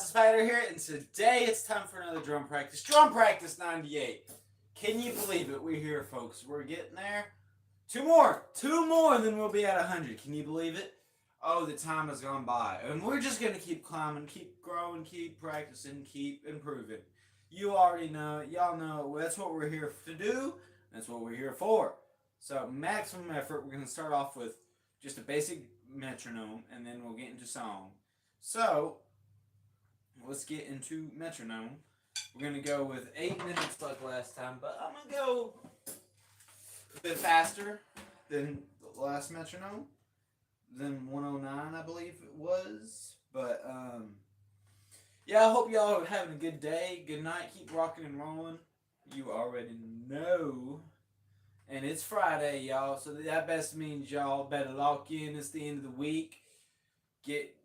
Spider here, and today it's time for another drum practice. Drum practice 98. Can you believe it? We're here, folks. We're getting there. Two more, and then we'll be at 100. Can you believe it? Oh, the time has gone by, and we're just gonna keep climbing, keep growing, keep practicing, keep improving. You already know, y'all know. That's what we're here to do. That's what we're here for. So maximum effort. We're gonna start off with just a basic metronome, and then we'll get into song. So let's get into metronome. We're gonna go with 8 minutes like last time, but I'm gonna go a bit faster than the last metronome, than 109, I believe it was. But yeah, I hope y'all are having a good day, good night. Keep rocking and rolling. You already know. And it's Friday, y'all, so that best means y'all better lock in. It's the end of the week. Get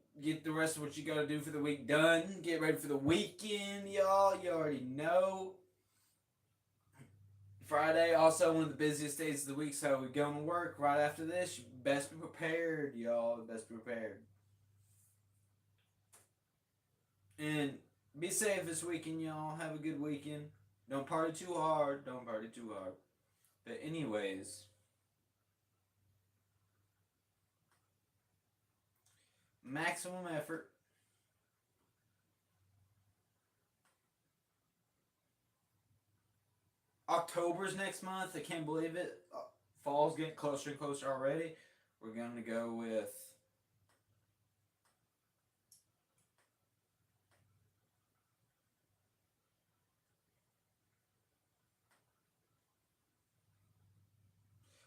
the rest of what you gotta do for the week done. Get ready for the weekend, y'all. You already know. Friday, also one of the busiest days of the week, so we're going to work right after this. You best be prepared, y'all. Best be prepared. And be safe this weekend, y'all. Have a good weekend. Don't party too hard. Don't party too hard. But anyways, maximum effort. October's next month. I can't believe it. Fall's getting closer and closer already. We're going to go with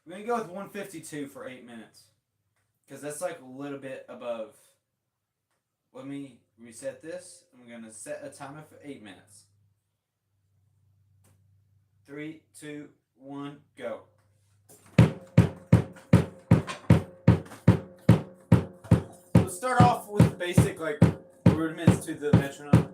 we're going to go with 152 for 8 minutes. Because that's like a little bit above. Let me reset this. I'm going to set a timer for 8 minutes. 3, 2, 1, go. Let's start off with basic like rudiments to the metronome.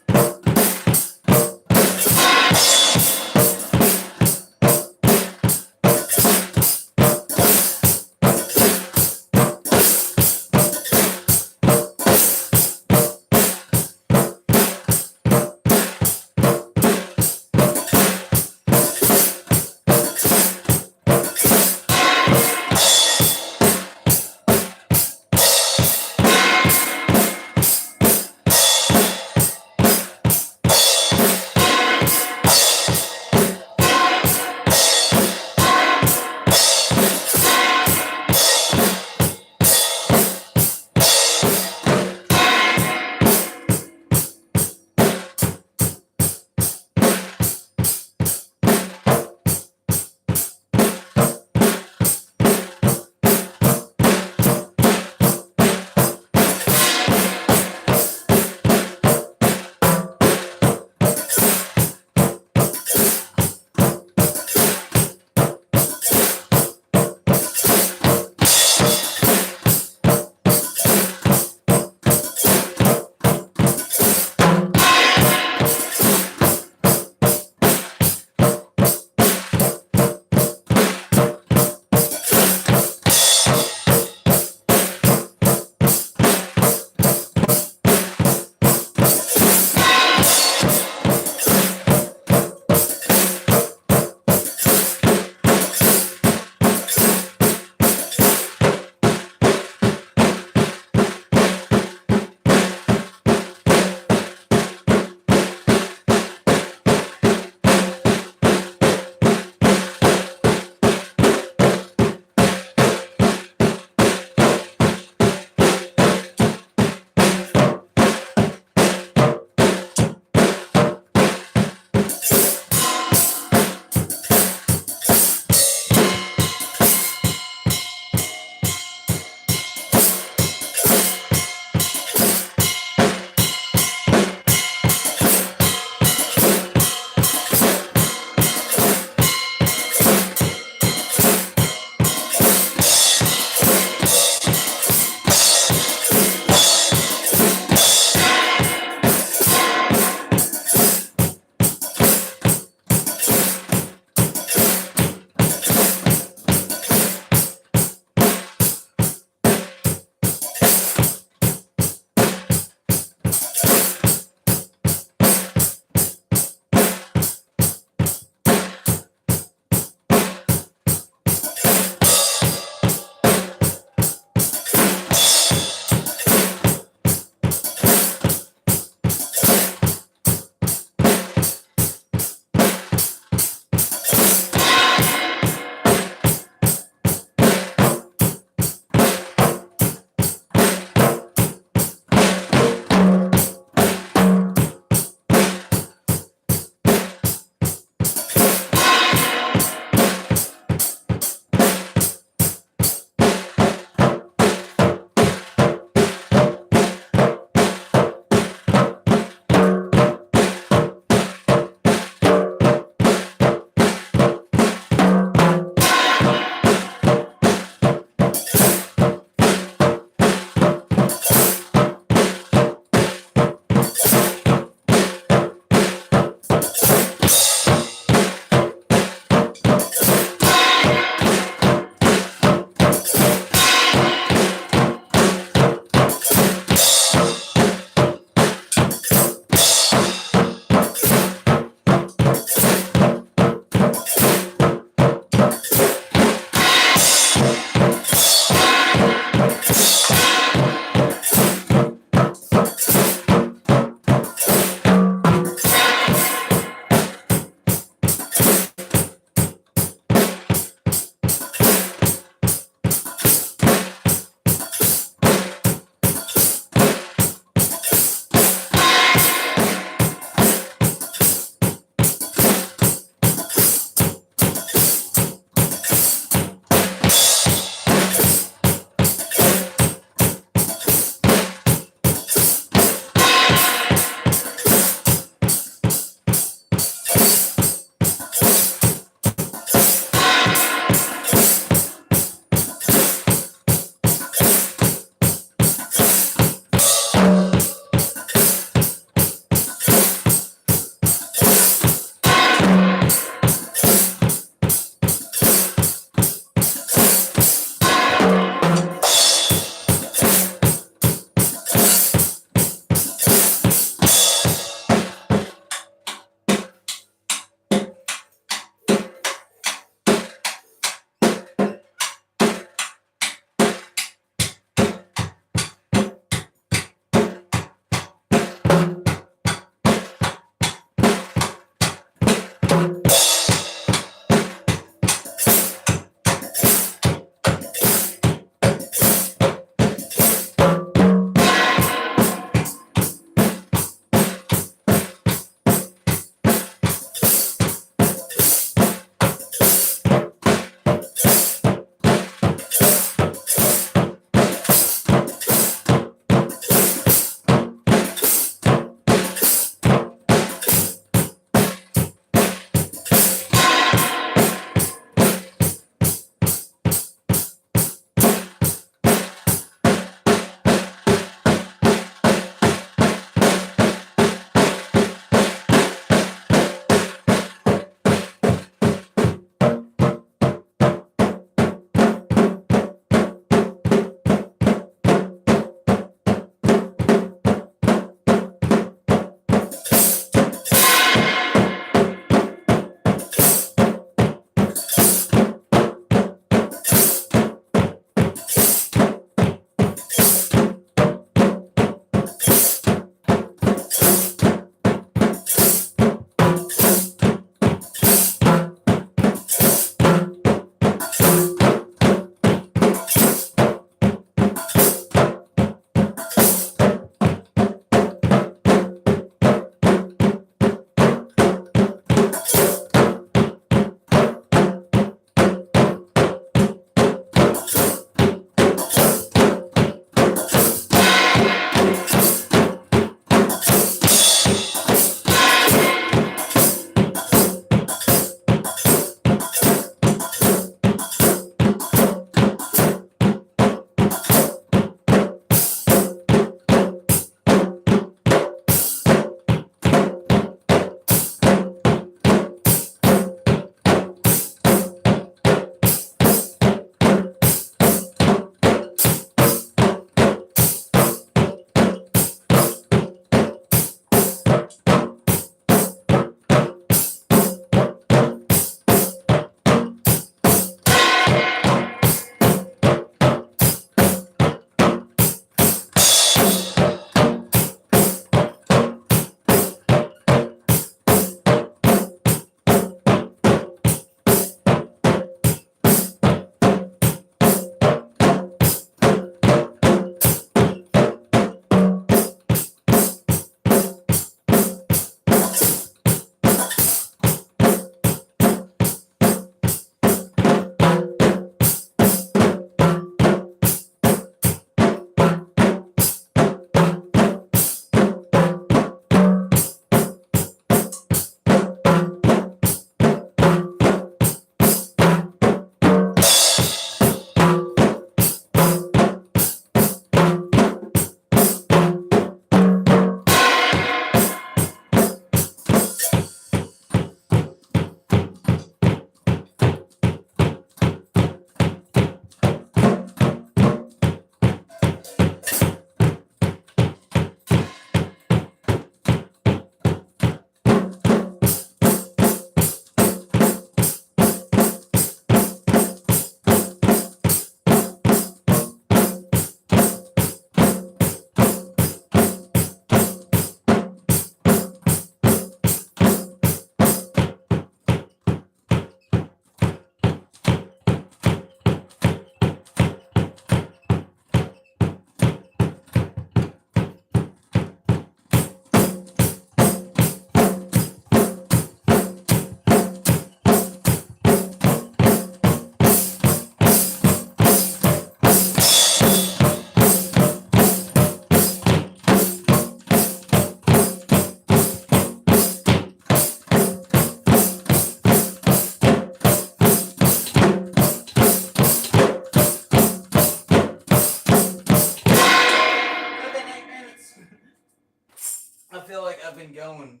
I've been going.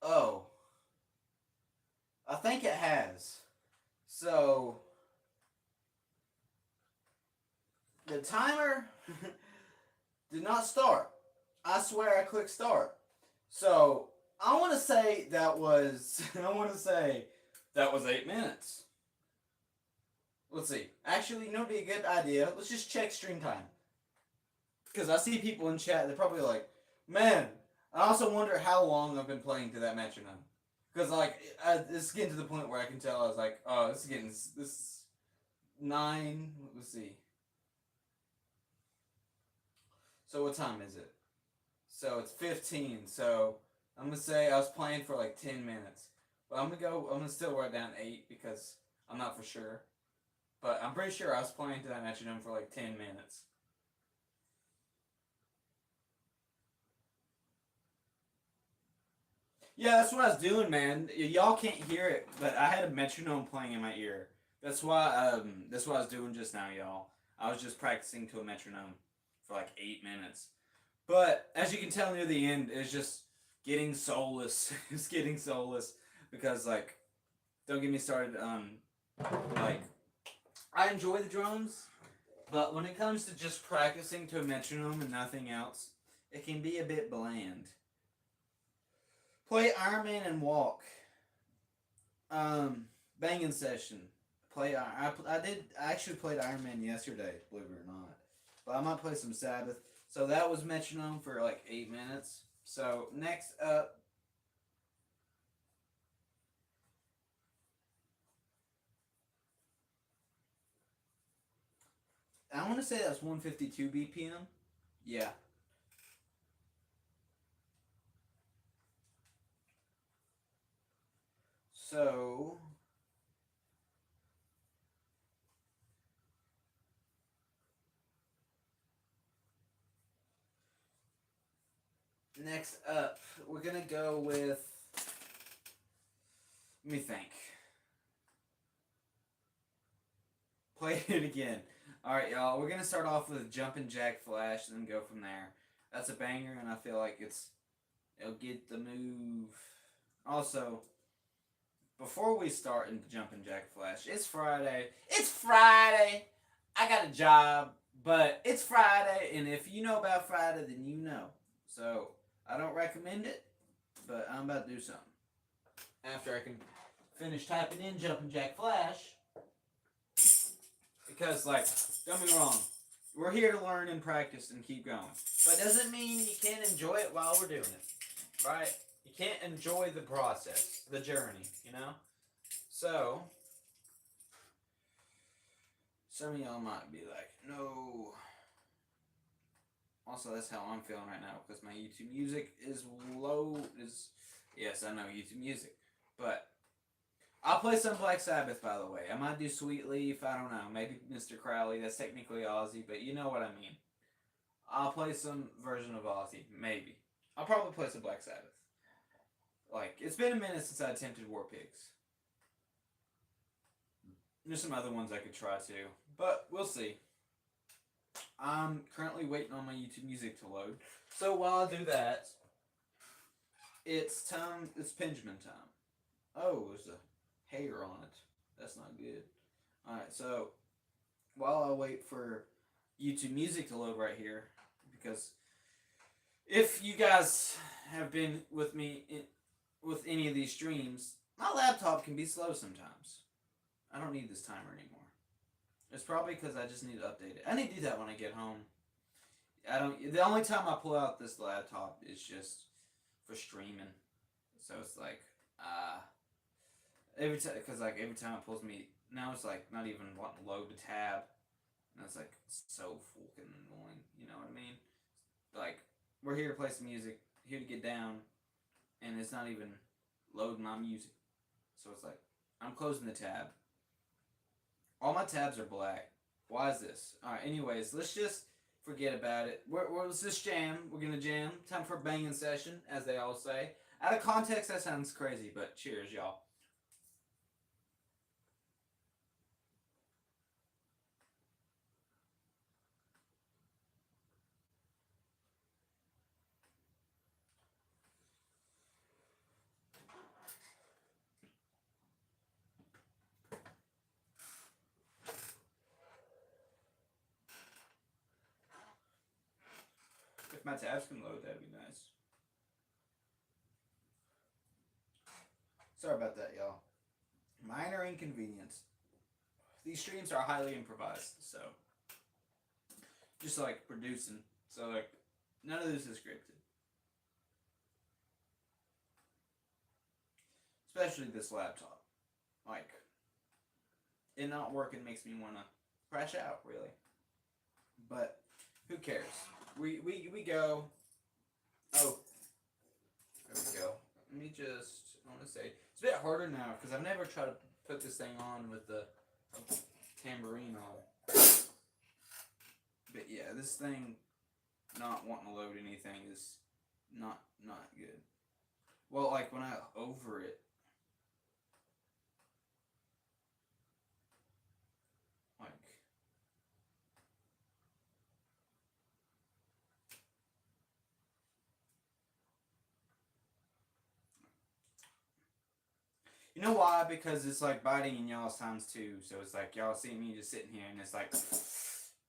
Oh, I think it has. So the timer did not start. I swear I clicked start. So I want to say that was. I want to say that was 8 minutes. Let's see. Actually, you know, it'd be a good idea. Let's just check stream time. Because I see people in chat. They're probably like, "Man, I also wonder how long I've been playing to that metronome. Because, like, it's getting to the point where I can tell I was like, oh, this is 9, let's see. So what time is it? So it's 15, so I'm going to say I was playing for like 10 minutes. But I'm going to still write down 8 because I'm not for sure. But I'm pretty sure I was playing to that metronome for like 10 minutes. Yeah, that's what I was doing, man. Y'all can't hear it, but I had a metronome playing in my ear. That's what I was doing just now, y'all. I was just practicing to a metronome for like 8 minutes. But as you can tell near the end, it's just getting soulless. It's getting soulless because like, don't get me started. Like I enjoy the drums, but when it comes to just practicing to a metronome and nothing else, it can be a bit bland. Play Iron Man and walk. Banging session. I actually played Iron Man yesterday, believe it or not. But I might play some Sabbath. So that was metronome for like 8 minutes. So next up, I want to say that's 152 BPM. Yeah. So next up, we're gonna go with. Let me think. Play it again. All right, y'all. We're gonna start off with Jumpin' Jack Flash, and then go from there. That's a banger, and I feel like it'll get the move. Also, before we start into Jumpin' Jack Flash, it's Friday. It's Friday. I got a job, but it's Friday, and if you know about Friday, then you know. So I don't recommend it, but I'm about to do something. After I can finish typing in Jumpin' Jack Flash. Because, like, don't get me wrong, we're here to learn and practice and keep going. But it doesn't mean you can't enjoy it while we're doing it, right? You can't enjoy the process, the journey, you know? So, some of y'all might be like, no. Also, that's how I'm feeling right now because my YouTube music is low. Yes, I know YouTube music. But I'll play some Black Sabbath, by the way. I might do Sweet Leaf. I don't know. Maybe Mr. Crowley. That's technically Ozzy, but you know what I mean. I'll play some version of Ozzy. Maybe. I'll probably play some Black Sabbath. Like, it's been a minute since I attempted War Pigs. There's some other ones I could try too. But we'll see. I'm currently waiting on my YouTube music to load. So while I do that, it's Pinjamin time. Oh, there's a hair on it. That's not good. Alright, so while I wait for YouTube music to load right here, because if you guys have been with me with any of these streams, my laptop can be slow sometimes. I don't need this timer anymore. It's probably because I just need to update it. I need to do that when I get home. The only time I pull out this laptop is just for streaming. So it's like, every time it pulls me, now it's like not even wanting to load the tab. And it's like so fucking annoying. You know what I mean? Like, we're here to play some music, here to get down, and it's not even loading my music. So it's like, I'm closing the tab. All my tabs are black. Why is this? Alright, anyways, let's just forget about it. Let's just jam. We're gonna jam. Time for a banging session, as they all say. Out of context, that sounds crazy, but cheers, y'all. If my tabs can load, that'd be nice. Sorry about that, y'all. Minor inconvenience. These streams are highly improvised, so just like producing. So like, none of this is scripted. especially this laptop. Like, it not working makes me want to crash out, really. But who cares? We go. Oh, there we go. Let me just, I want to say, it's a bit harder now because I've never tried to put this thing on with the tambourine on. But yeah, this thing not wanting to load anything is not good. Well, like when I over it, like, you know why? Because it's like biting in y'all's times too. So it's like y'all see me just sitting here and it's like,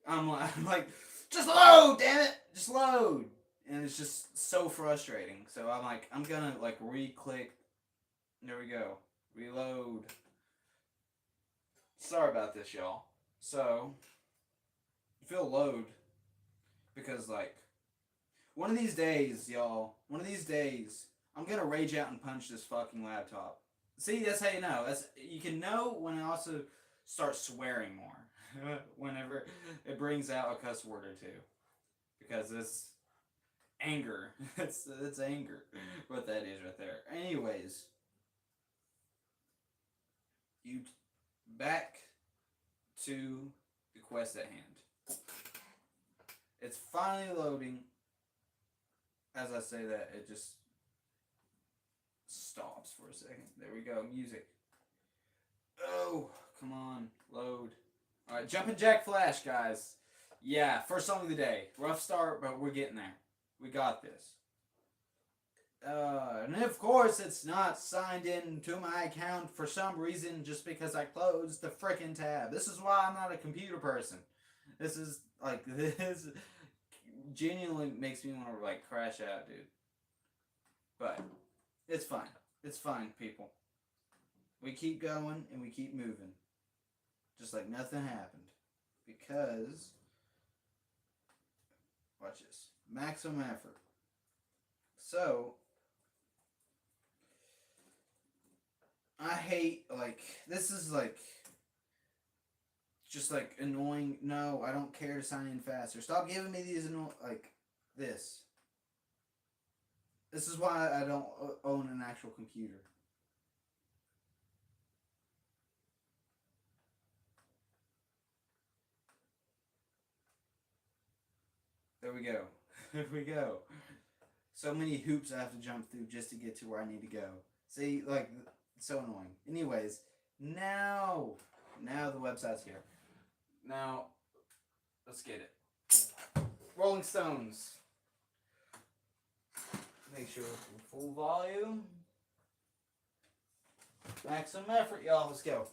I'm like, just load, damn it, just load. And it's just so frustrating. So I'm like, I'm gonna like re-click. There we go. Reload. Sorry about this, y'all. So, feel load. Because like, one of these days, y'all, I'm gonna rage out and punch this fucking laptop. See, that's how you know. You can know when I also start swearing more. Whenever it brings out a cuss word or two. Because it's anger. It's anger. What that is right there. Anyways. Back to the quest at hand. It's finally loading. As I say that, it just stops for a second. There we go. Music. Oh, come on. Load. Alright, Jumpin' Jack Flash, guys. Yeah, first song of the day. Rough start, but we're getting there. We got this. And of course, it's not signed in to my account for some reason just because I closed the frickin' tab. This is why I'm not a computer person. This genuinely makes me want to, like, crash out, dude. But it's fine. It's fine, people. We keep going and we keep moving. Just like nothing happened. Because, watch this. Maximum effort. So, I hate, like, this is, like, just, like, annoying. No, I don't care to sign in faster. Stop giving me these, like, this. This is why I don't own an actual computer. There we go. There we go. So many hoops I have to jump through just to get to where I need to go. See, like, it's so annoying. Anyways, now the website's here. Now, let's get it. Rolling Stones. Make sure it's full volume. Maximum effort, y'all. Let's go.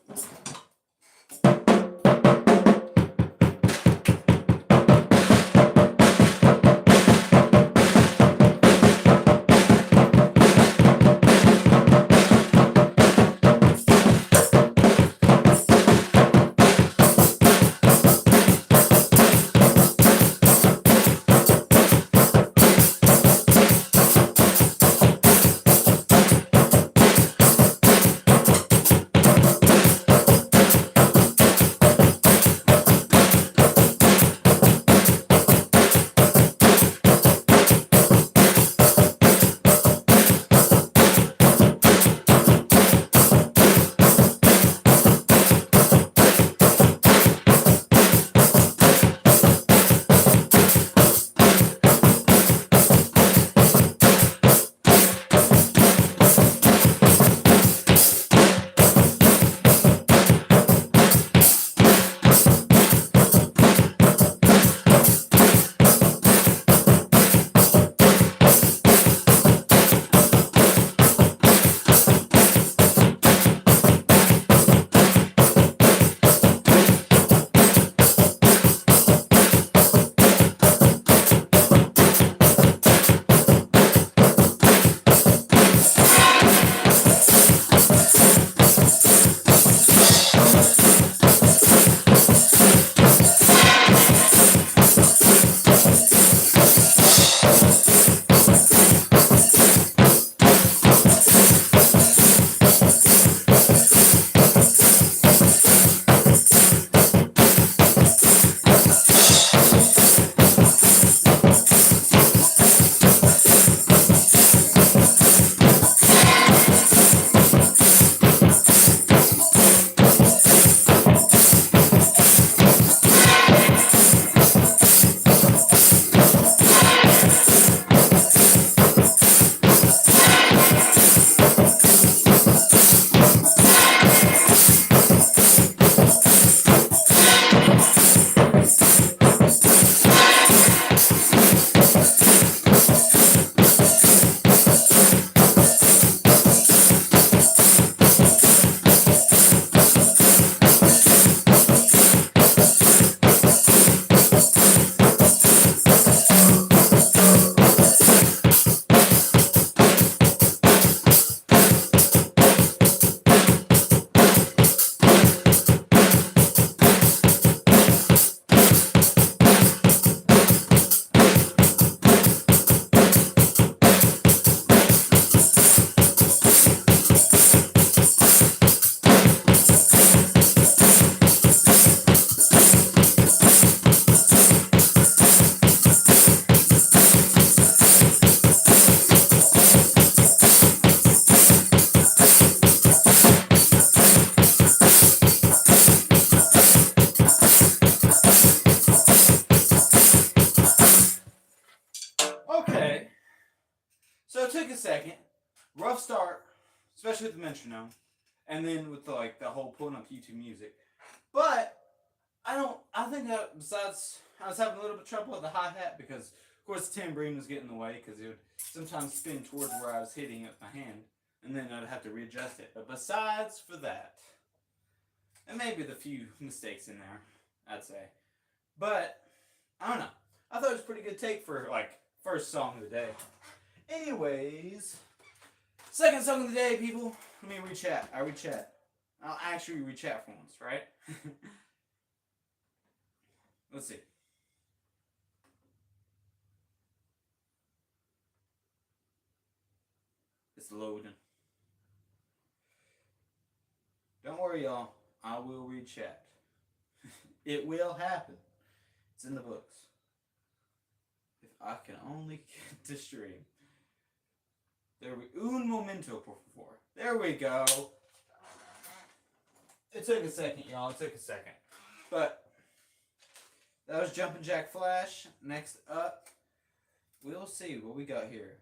So it took a second. Rough start, especially with the metronome, and then with the whole pulling up YouTube music. But I think that besides, I was having a little bit of trouble with the hi hat because, of course, the tambourine was getting in the way because it would sometimes spin towards where I was hitting it with my hand, and then I'd have to readjust it. But besides for that, and maybe the few mistakes in there, I'd say. But I don't know. I thought it was a pretty good take for first song of the day. Anyways, second song of the day, people. Let me re-chat. I re-chat. I'll actually re-chat for once, right? Let's see. It's loading. Don't worry, y'all. I will re-chat. It will happen. It's in the books. If I can only get to stream. There we un momento, por favor. There we go. It took a second, y'all. It took a second. But that was Jumpin' Jack Flash. Next up, we'll see what we got here.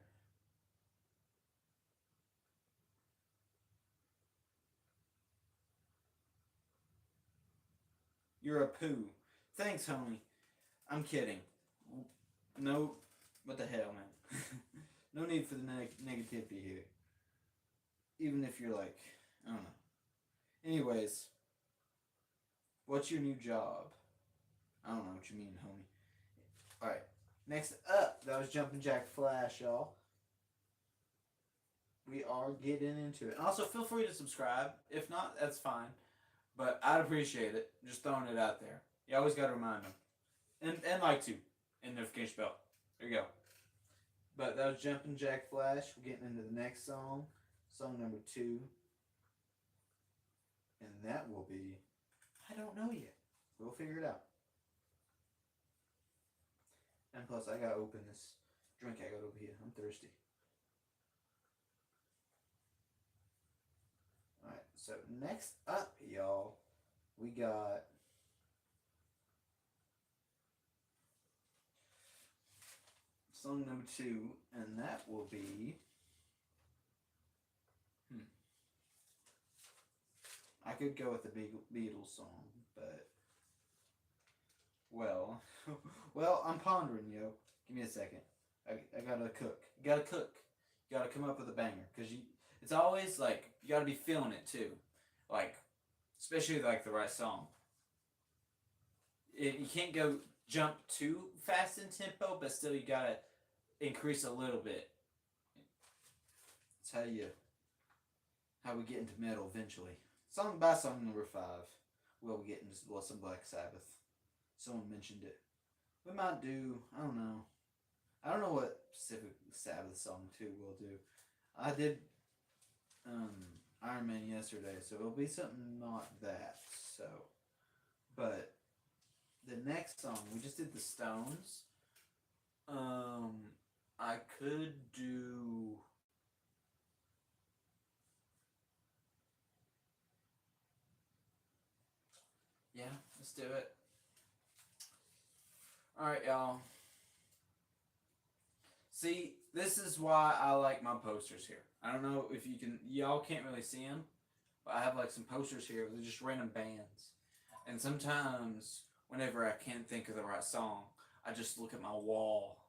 You're a poo. Thanks, homie. I'm kidding. No, what the hell, man? No need for the negativity here. Even if you're I don't know. Anyways, what's your new job? I don't know what you mean, homie. Alright, next up, that was Jumpin' Jack Flash, y'all. We are getting into it. And also, feel free to subscribe. If not, that's fine. But I'd appreciate it. Just throwing it out there. You always got to remind them. And like to. And notification bell. There you go. But that was Jumpin' Jack Flash. We're getting into the next song. Song number 2. And that will be... I don't know yet. We'll figure it out. And plus, I gotta open this drink I got over here. I'm thirsty. Alright, so next up, y'all, we got... song number 2, and that will be... I could go with the Beatles song, but... Well, I'm pondering, yo. Give me a second. I gotta cook. You gotta cook. You gotta come up with a banger, because it's always, you gotta be feeling it, too. Especially, the right song. You can't go jump too fast in tempo, but still you gotta increase a little bit. That's how we get into metal eventually. Song number 5. Well, we get into some Black Sabbath. Someone mentioned it. We might do, I don't know what specific Sabbath song 2 we'll do. I did Iron Man yesterday, so it'll be something not that. So, but the next song, we just did the Stones. I could do... Yeah, let's do it. Alright, y'all. See, this is why I like my posters here. I don't know if y'all can't really see them, but I have some posters here. They're just random bands. And sometimes, whenever I can't think of the right song, I just look at my wall.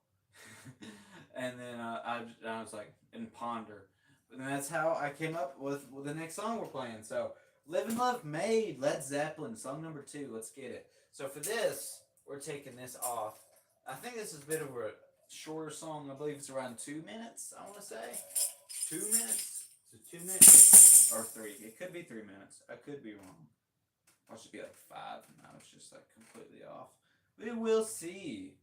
And then I was and ponder. And that's how I came up with the next song we're playing. So, Live and Love Maid, Led Zeppelin, song number 2. Let's get it. So for this, we're taking this off. I think this is a bit of a shorter song. I believe it's around 2 minutes, I want to say. 2 minutes? So 2 minutes? Or 3. It could be 3 minutes. I could be wrong. Or it should be 5. No, it's just completely off. We will see.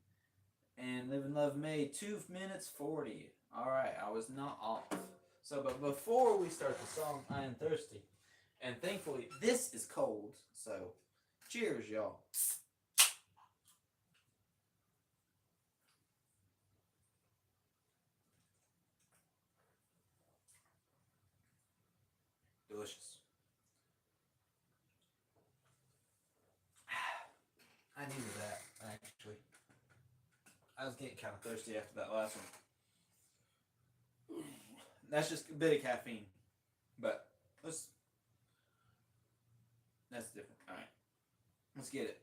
And Live and Love Maid, 2 minutes 40. Alright, I was not off. So, but before we start the song, I am thirsty. And thankfully, this is cold. So, cheers, y'all. Delicious. I needed that, actually. I was getting kind of thirsty after that last one. That's just a bit of caffeine. But that's different. Alright. Let's get it.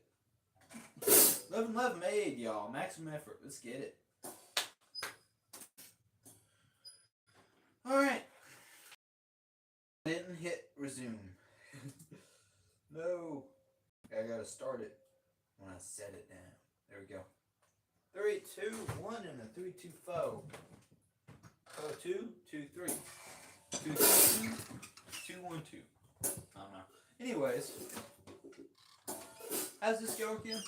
Love and Love Maid, y'all. Maximum effort. Let's get it. Alright. Didn't hit resume. No. I gotta start it when I set it down. There we go. 3, 2, 1, and a 3, 2, 4. 2, 2, 3. 2, 3, 2, 1, 2. I don't know. Anyways, how's this go again?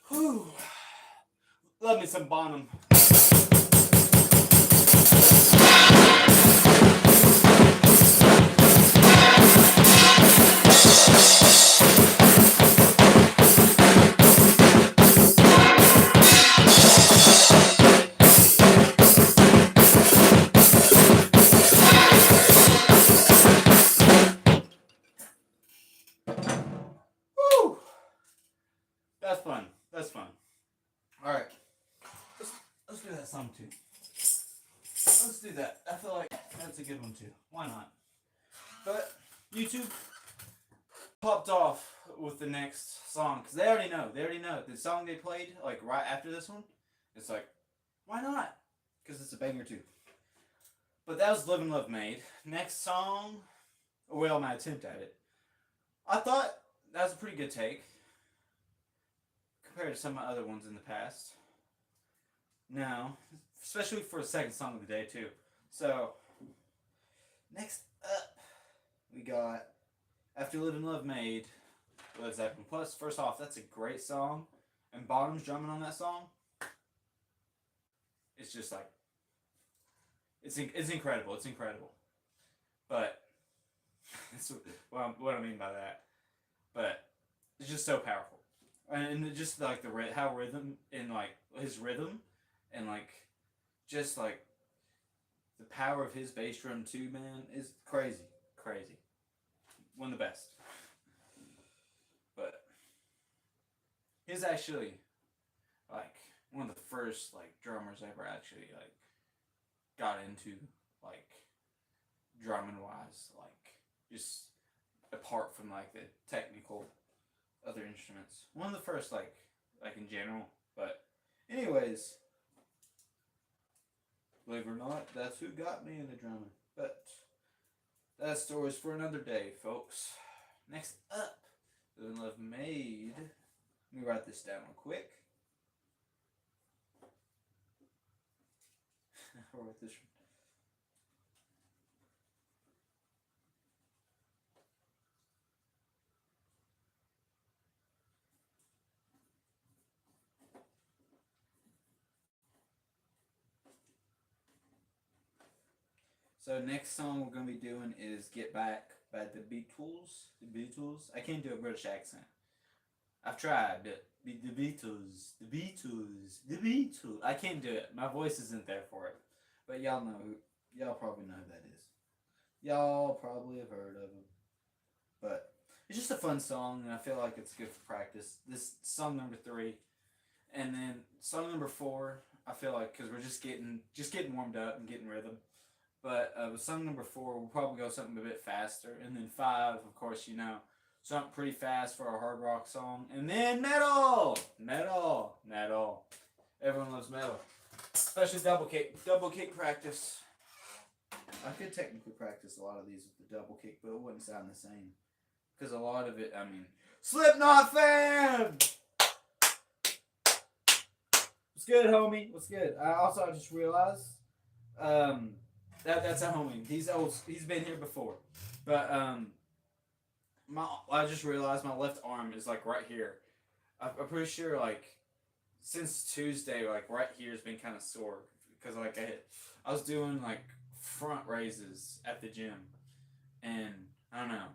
Whew. Love me some Bonham. Woo! That's fun. That's fun. Alright. Let's do that song too. Let's do that. I feel like that's a good one too. Why not? But YouTube popped off with the next song because they already know. They already know the song they played like right after this one. It's like, why not? Because it's a banger too. But that was Live and Love Maid. Next song, well, my attempt at it. I thought that was a pretty good take compared to some of my other ones in the past. Now, especially for a second song of the day too. So, next up, we got After Live and Love Maid, Led Zeppelin. Plus, first off, that's a great song, and Bottom's drumming on that song. It's just like, it's incredible. It's incredible. But that's what I mean by that. But it's just so powerful, and just like how rhythm and like his rhythm, and like just like the power of his bass drum too, man, is crazy, crazy. One of the best. But he's actually like one of the first like drummers ever actually like got into like drumming wise, like just apart from like the technical other instruments. One of the first like in general. But anyways, Believe it or not, that's who got me into drumming. But that story's for another day, folks. Next up, we love Maid. Let me write this down real quick. I'll write this. So next song we're gonna be doing is "Get Back" by the Beatles. The Beatles. I can't do a British accent. I've tried, but the Beatles, the Beatles, the Beatles. I can't do it. My voice isn't there for it. But y'all know, y'all probably know who that is. Y'all probably have heard of them. But it's just a fun song, and I feel like it's good for practice. This song number 3, and then song number 4. I feel like because we're just getting warmed up and getting rhythm. But with song number 4, we'll probably go something a bit faster. And then 5, of course, you know, something pretty fast for a hard rock song. And then metal! Metal! Metal. Everyone loves metal. Especially double kick practice. I could technically practice a lot of these with the double kick, but it wouldn't sound the same. Because a lot of it, I mean, Slipknot fan! What's good, homie? What's good? I just realized, that's a homie. He's old. He's been here before, but I just realized my left arm is like right here. I'm pretty sure like since Tuesday, like right here has been kind of sore because like I was doing like front raises at the gym, and I don't know.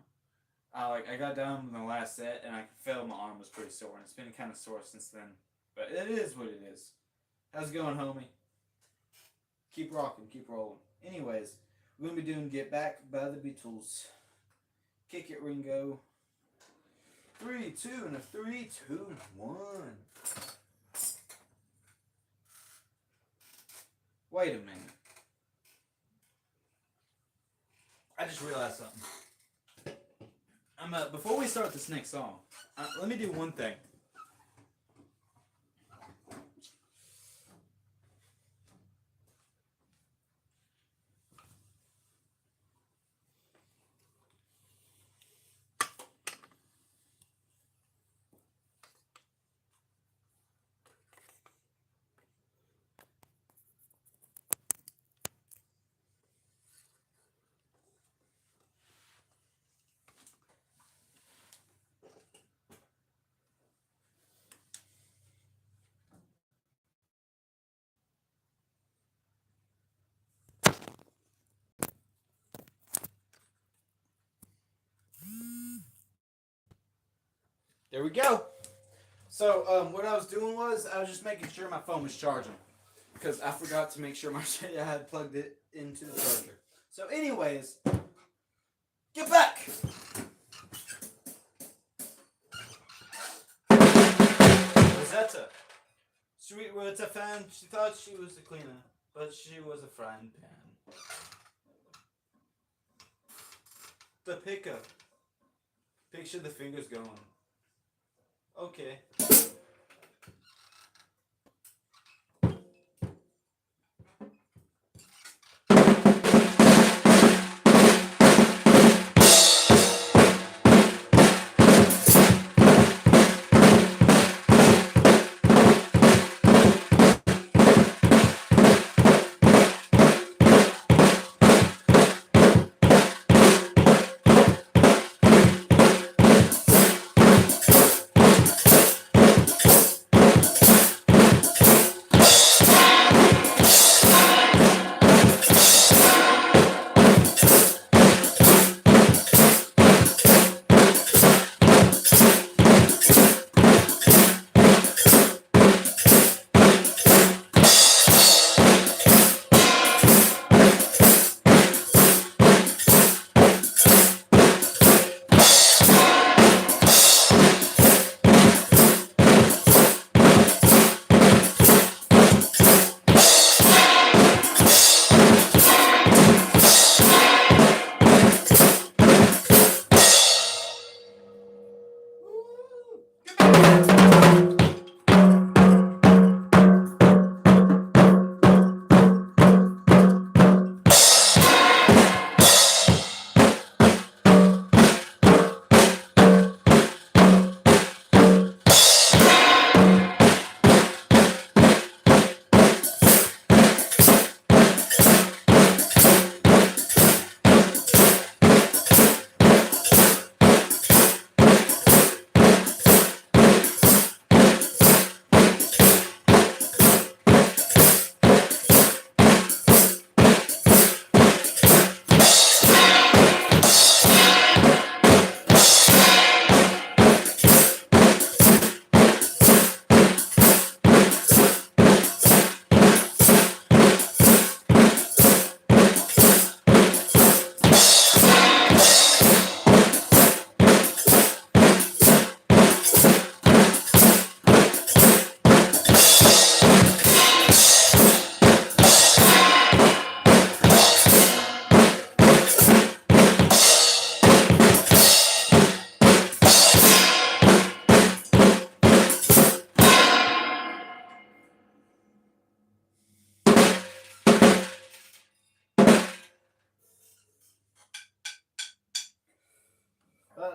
I got done with the last set and I could feel my arm was pretty sore, and it's been kind of sore since then. But it is what it is. How's it going, homie? Keep rocking, keep rolling. Anyways, we're going to be doing Get Back by the Beatles. Kick it, Ringo. 3, 2, and a 3, 2, 1. Wait a minute. I just realized something. Before we start this next song, let me do one thing. There we go. So what I was doing was I was just making sure my phone was charging because I forgot to make sure I had plugged it into the charger. So anyways, get back. Rosetta. Sweet Rosetta fan. She thought she was a cleaner, but she was a frying pan. The pickup. Picture the fingers going. Okay.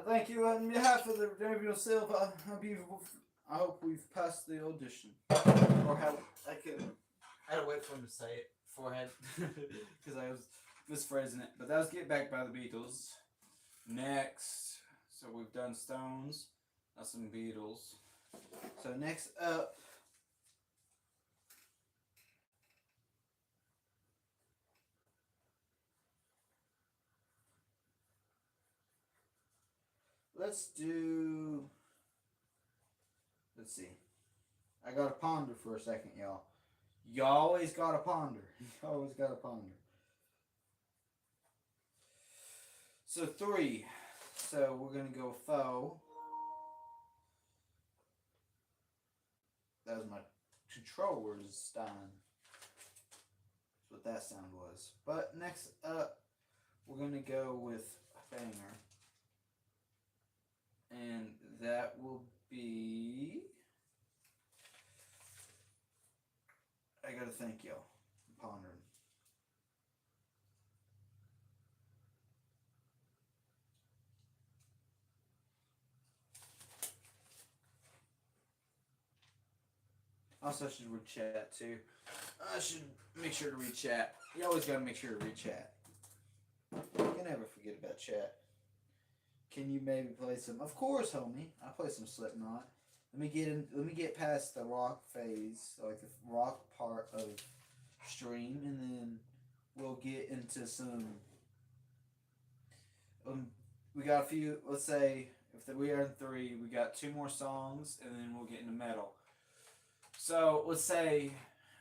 thank you. On behalf of the Gabriel Silva, I hope we've passed the audition. Or how I had to wait for him to say it beforehand because I was misphrasing it. But that was Get Back by the Beatles. Next, so we've done Stones, now some Beatles. So next up, let's see. I gotta ponder for a second, y'all. You always gotta ponder. You always gotta ponder. So 3. So we're gonna go faux. That was my controller's dying. That's what that sound was. But next up, we're gonna go with a banger. And that will be... I gotta thank y'all. I'm pondering. Also, I should read chat too. I should make sure to read chat. You always gotta make sure to read chat. You can never forget about chat. Can you maybe play some? Of course, homie. I'll play some Slipknot. Let me get past the rock phase, like the rock part of stream, and then we'll get into some. We got a few. Let's say if we are in 3, we got 2 more songs, and then we'll get into metal. So let's say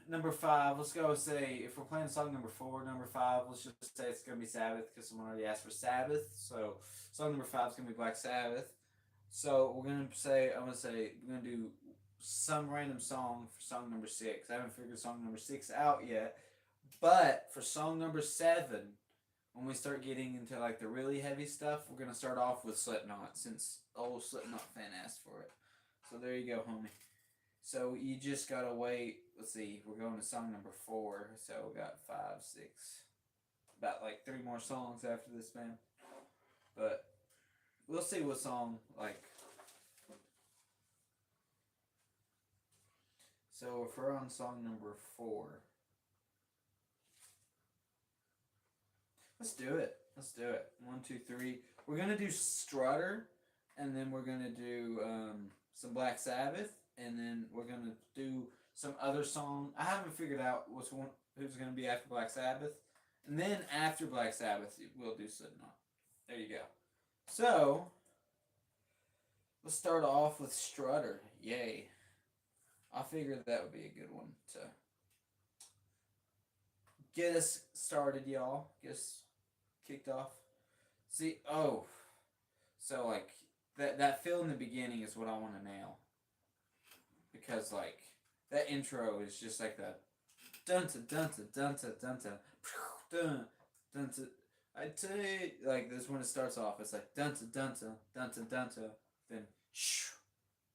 number 5. Let's go say if we're playing song number 4, number 5. Let's just say it's gonna be Sabbath because someone already asked for Sabbath. So song number 5 is gonna be Black Sabbath. So I'm gonna do some random song for song number 6. I haven't figured song number 6 out yet, but for song number 7, when we start getting into like the really heavy stuff, we're gonna start off with Slipknot since old Slipknot fan asked for it. So there you go, homie. So you just gotta wait. Let's see, we're going to song number 4, so we got 5, 6, about like 3 more songs after this, man. But we'll see what song, like. So if we're on song number 4, let's do it. 1, 2, 3. We're gonna do Strutter, and then we're gonna do some Black Sabbath, and then we're gonna do some other song. I haven't figured out who's gonna be after Black Sabbath, and then after Black Sabbath we'll do Slipknot. There you go. So let's start off with Strutter. Yay! I figured that would be a good one to get us started, y'all. Get us kicked off. See, so like that feel in the beginning is what I want to nail. Because like that intro is just like that dun dun dun dun dun dun dun dun dun. I tell you, like this when it starts off, it's like dun dun dun dun dun dun dun,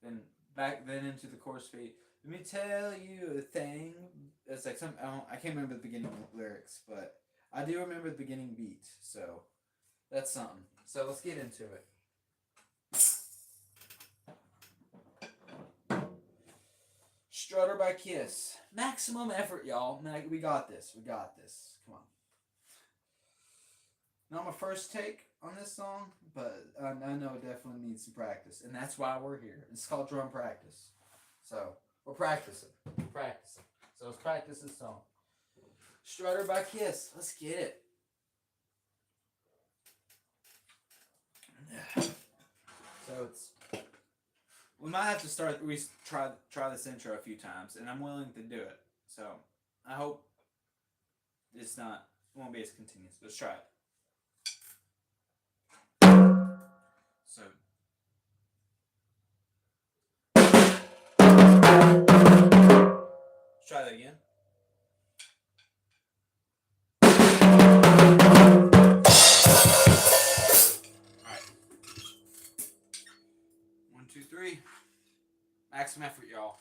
then back into the chorus beat. Let me tell you a thing. It's like I can't remember the beginning lyrics, but I do remember the beginning beat. So that's something. So let's get into it. Strutter by Kiss. Maximum effort, y'all. We got this. Come on. Not my first take on this song, but I know it definitely needs some practice. And that's why we're here. It's called drum practice. So, we're practicing. So, let's practice this song. Strutter by Kiss. Let's get it. So, we might have to try this intro a few times, and I'm willing to do it. So, I hope it won't be as continuous. Let's try it. So, let's try that again. Alright. 1, 2, 3. Maximum effort, y'all.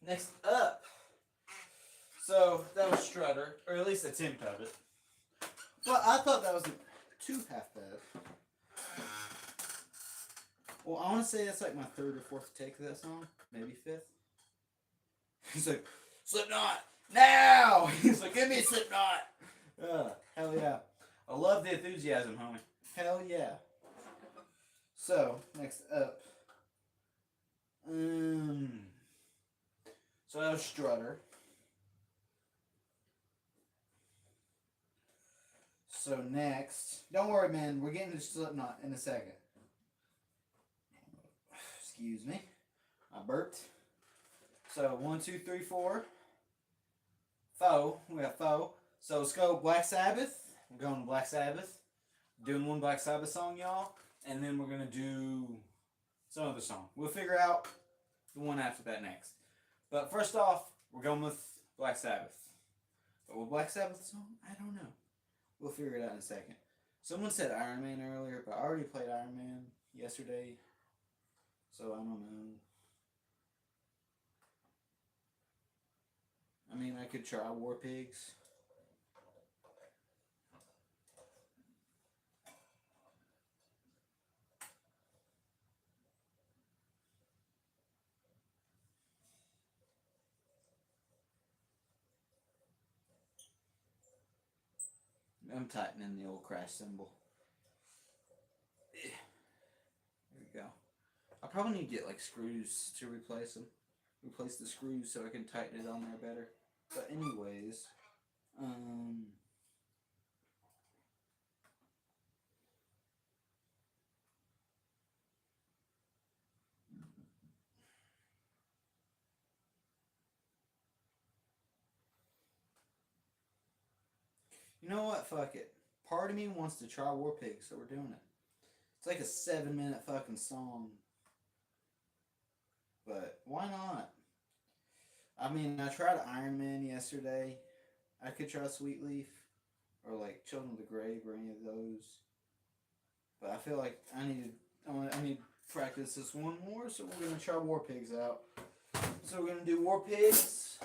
Next up. So that was Strutter, or at least a attempt of it. Well, I thought that was too half bad. Well, I want to say that's like my third or fourth take of that song, maybe fifth. He's like, Slipknot, now! He's like, give me Slipknot! Hell yeah. I love the enthusiasm, homie. Hell yeah. So, next up. So that was Strutter. So next, don't worry, man. We're getting to Slipknot in a second. Excuse me, I burped. So 1, 2, 3, 4. Foe. We have Foe. So let's go Black Sabbath. We're going to Black Sabbath. Doing one Black Sabbath song, y'all, and then we're gonna do some other song. We'll figure out the one after that next. But first off, we're going with Black Sabbath. But with Black Sabbath song, I don't know. We'll figure it out in a second. Someone said Iron Man earlier, but I already played Iron Man yesterday. So I don't know. I mean, I could try War Pigs. I'm tightening the old crash symbol. There we go. I probably need to get like screws to replace them. Replace the screws so I can tighten it on there better. But anyways, you know what? Fuck it. Part of me wants to try War Pigs, so we're doing it. It's like a 7-minute fucking song. But why not? I mean, I tried Iron Man yesterday. I could try Sweet Leaf or like Children of the Grave or any of those. But I feel like I need to practice this one more, so we're gonna try War Pigs out. So we're gonna do War Pigs.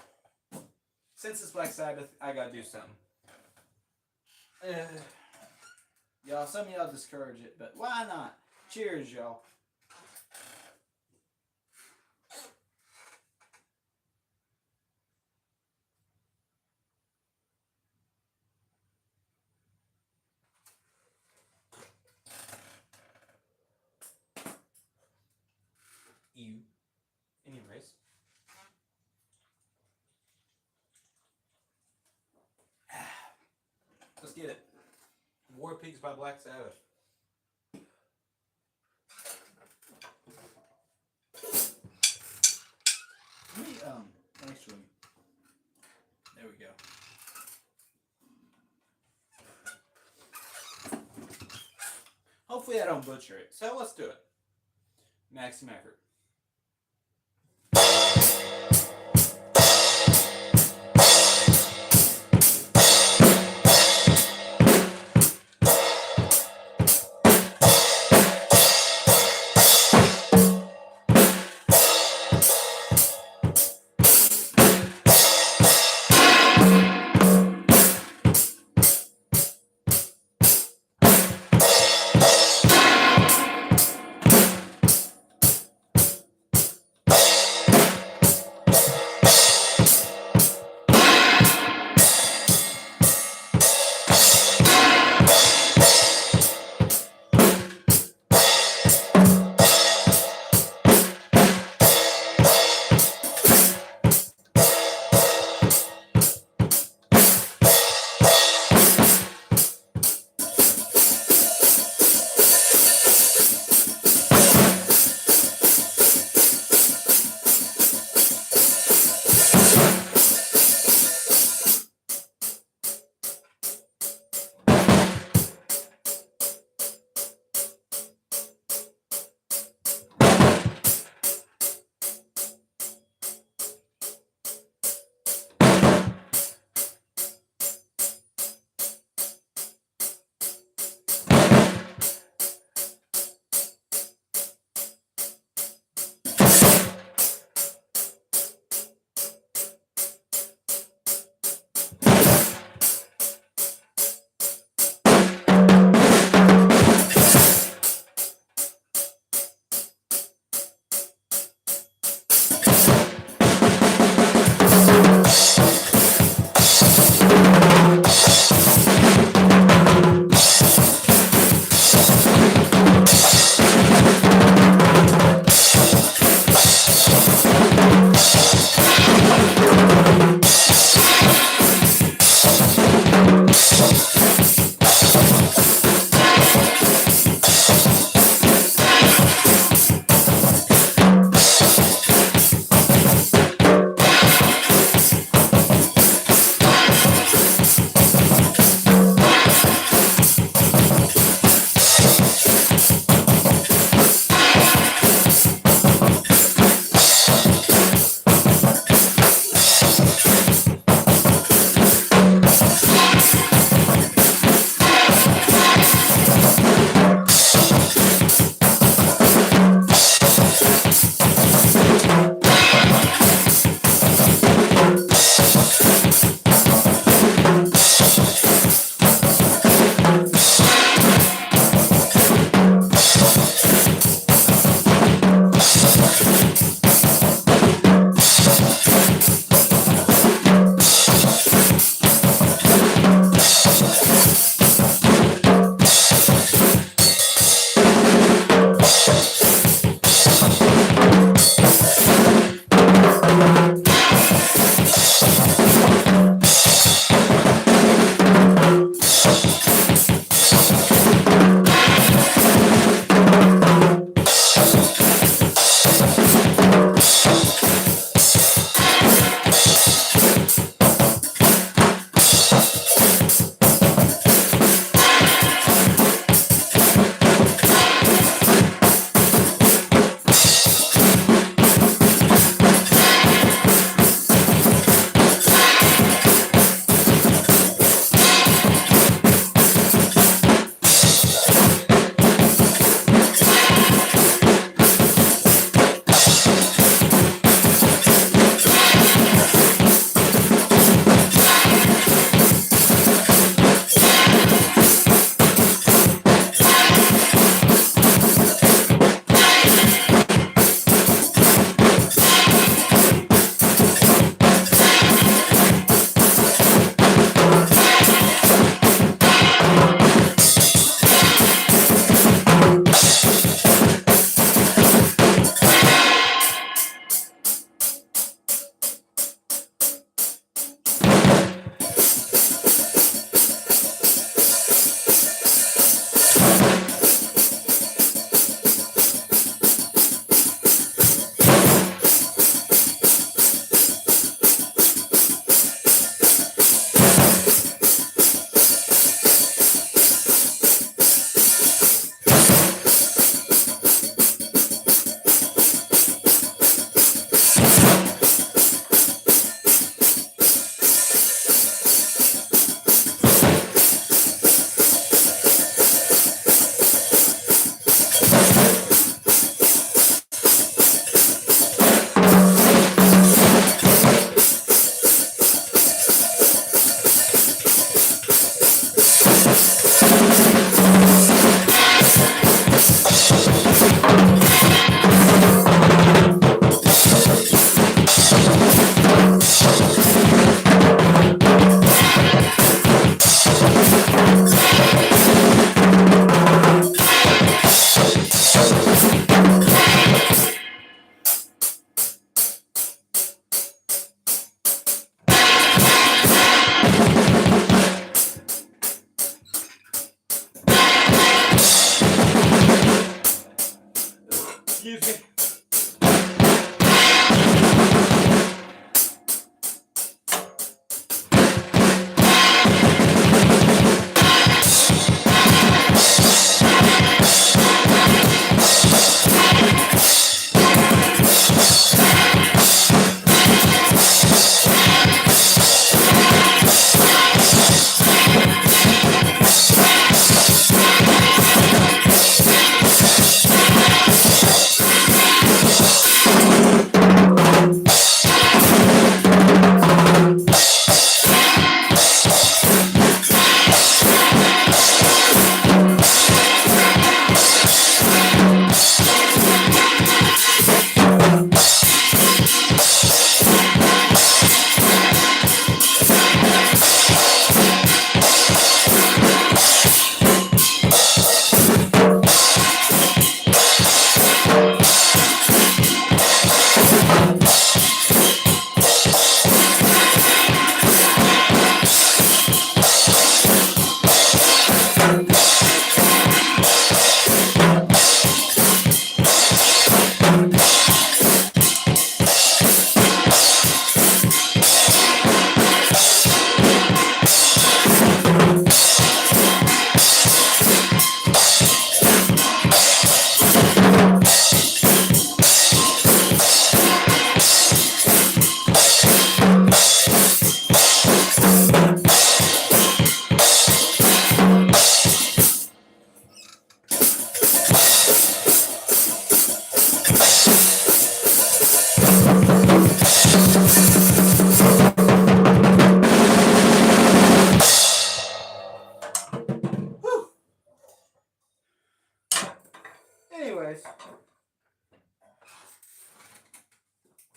Since it's Black Sabbath, I gotta do something. Y'all, some of y'all discourage it, but why not? Cheers, y'all. Anyways. Let's get it. War Pigs by Black Sabbath. Let me, actually, there we go. Hopefully I don't butcher it. So let's do it. Maximum effort.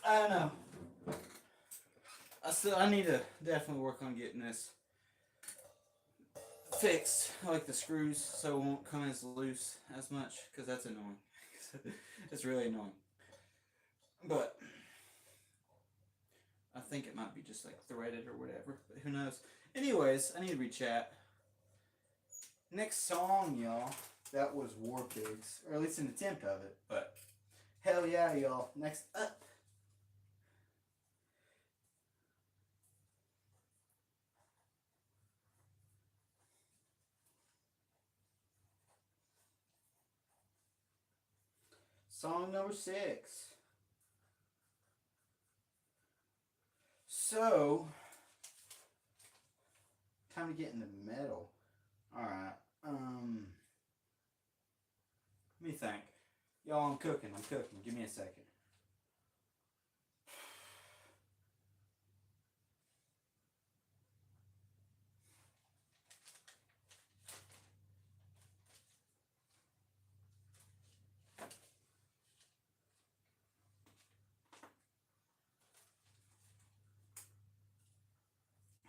I don't know. I need to definitely work on getting this fixed, like the screws, so it won't come as loose as much, because that's annoying. It's really annoying. But I think it might be just like threaded or whatever, but who knows. Anyways, I need to re-chat. Next song, y'all. That was War Pigs, or at least an attempt of it, but hell yeah, y'all. Next up. Song number 6. So, time to get into metal. Alright, let me think. Y'all, I'm cooking. Give me a second.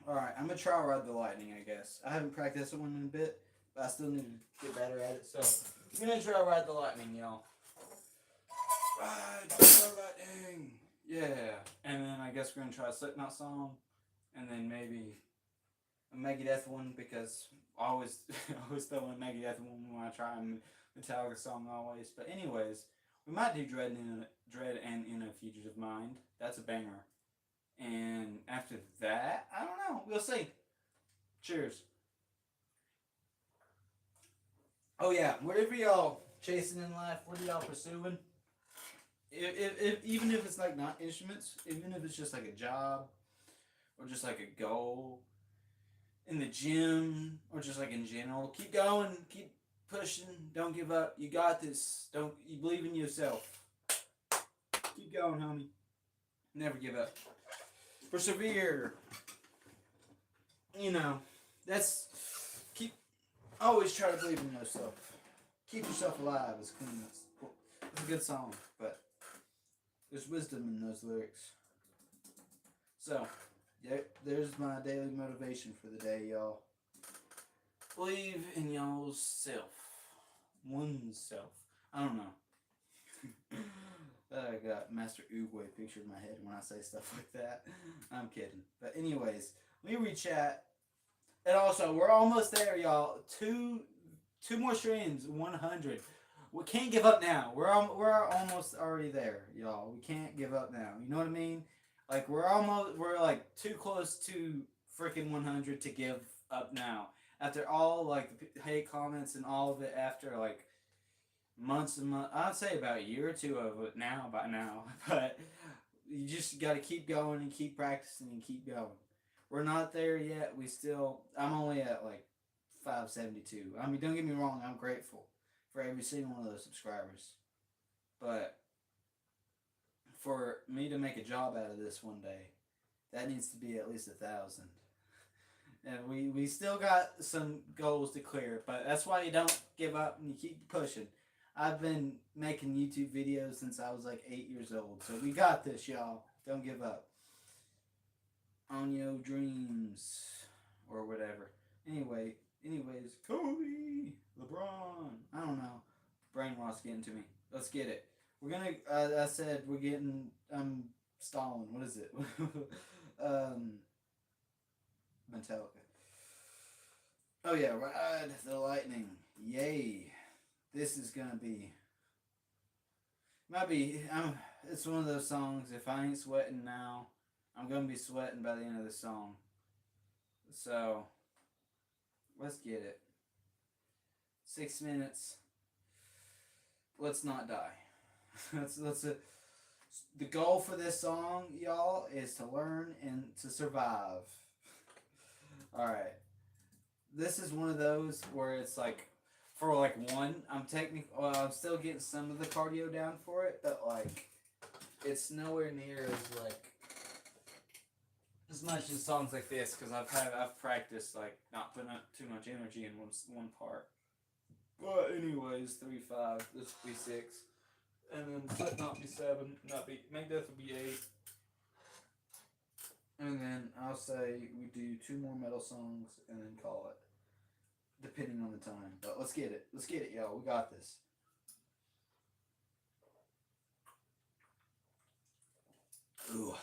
Alright, I'm gonna try Ride the Lightning, I guess. I haven't practiced one in a bit, but I still need to get better at it, so I'm gonna try Ride the Lightning, y'all. Ride the Lightning! Yeah. And then I guess we're gonna try a Slipknot song, and then maybe a Megadeth one, because I always throw in a Megadeth one when I try a Metallica song always. But anyways, we might do Dread and In a Fugitive Mind. That's a banger. And after that, I don't know. We'll see. Cheers. Oh yeah, whatever y'all chasing in life, what are y'all pursuing? If even if it's like not instruments, even if it's just like a job, or just like a goal in the gym, or just like in general, keep going, keep pushing, don't give up. You got this. You believe in yourself. Keep going, homie. Never give up. Persevere. You know, always try to believe in yourself. Keep yourself alive is clean. It's a good song, but there's wisdom in those lyrics. So, there's my daily motivation for the day, y'all. Believe in y'all's self. Oneself. I don't know. I got Master Oogway pictured in my head when I say stuff like that. I'm kidding. But anyways, let me re-chat. And also, we're almost there, y'all. Two more streams, 100. We can't give up now. We're almost already there, y'all. We can't give up now. You know what I mean? Like, we're like too close to freaking 100 to give up now. After all, like, the hate comments and all of it, after, like, months and months, I'd say about a year or two of it now, by now. But you just got to keep going and keep practicing and keep going. We're not there yet. I'm only at, like, 572. I mean, don't get me wrong, I'm grateful for every single one of those subscribers. But for me to make a job out of this one day, that needs to be at least 1,000. And we still got some goals to clear, but that's why you don't give up and you keep pushing. I've been making YouTube videos since I was like 8 years old, so we got this, y'all. Don't give up on your dreams or whatever. Anyways, Kobe, LeBron, I don't know. Brainwash getting to me. Let's get it. We're gonna. I said we're getting. I'm stalling. What is it? Metallica. Oh yeah, Ride the Lightning. Yay! This is gonna be. Might be. It's one of those songs. If I ain't sweating now, I'm gonna be sweating by the end of the song. So, let's get it. 6 minutes. Let's not die. The goal for this song, y'all, is to learn and to survive. Alright. This is one of those where it's like, for like one, I'm still getting some of the cardio down for it, but like, it's nowhere near as much as songs like this, because I've practiced like not putting up too much energy in one part. But anyways, 3-5, this will be 6. And then Slipknot be 7. Megadeth would be 8. And then I'll say we do 2 more metal songs and then call it. Depending on the time. But let's get it. Let's get it, y'all. We got this. Ooh.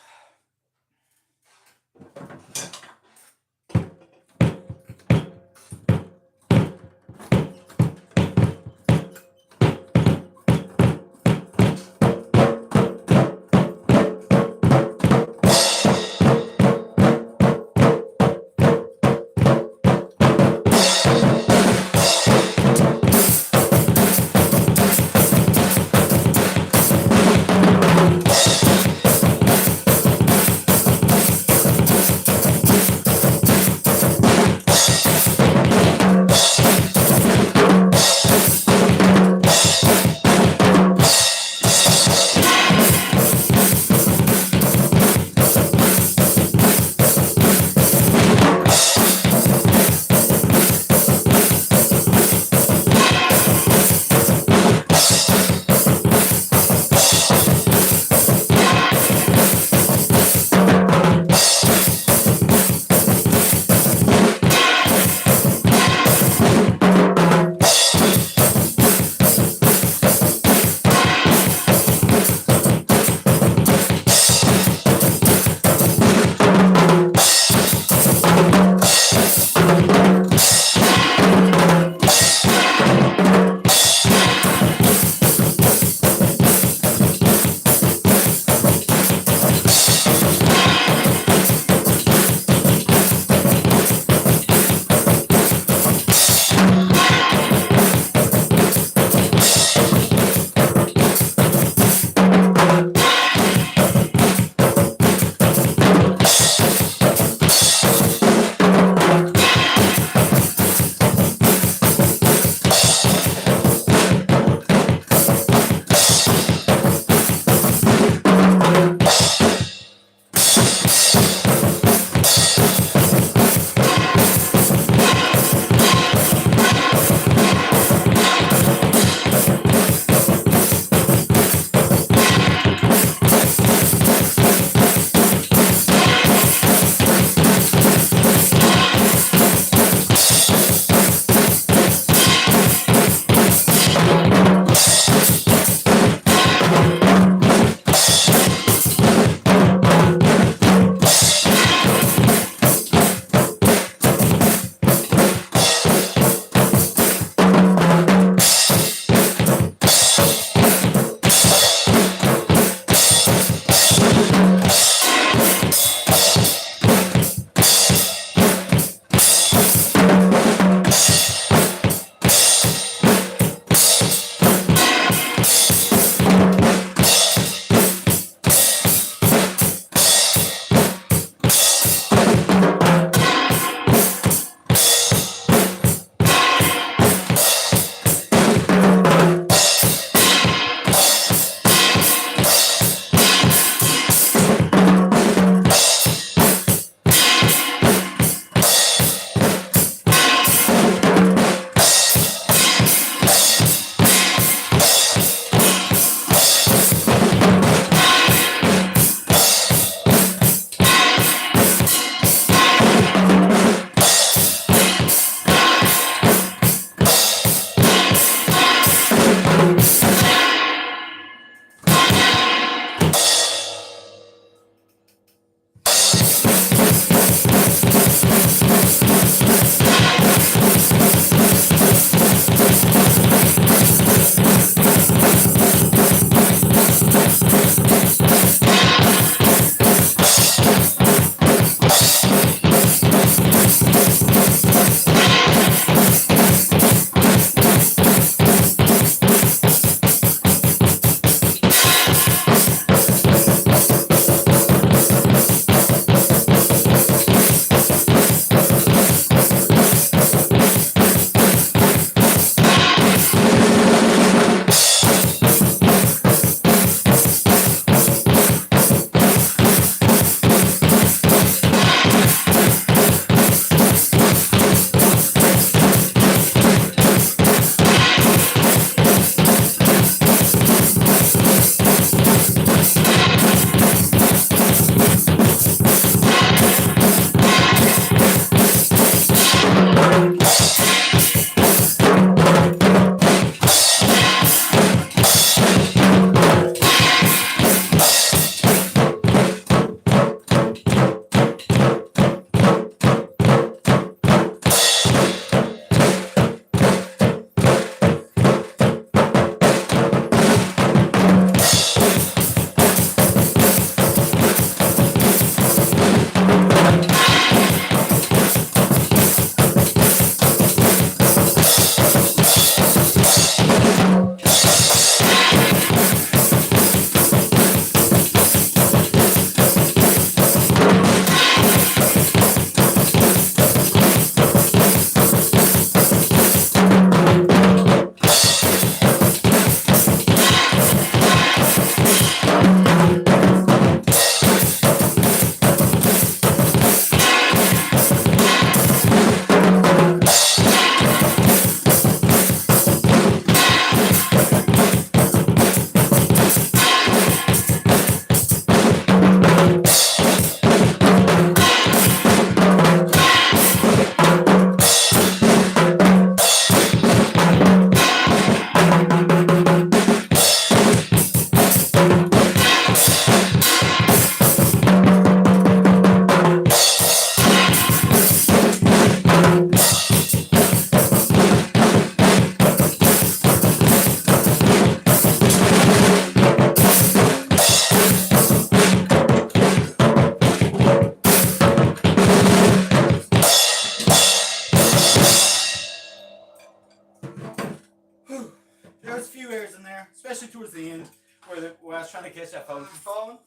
especially towards the end where I was trying to catch that phone from falling.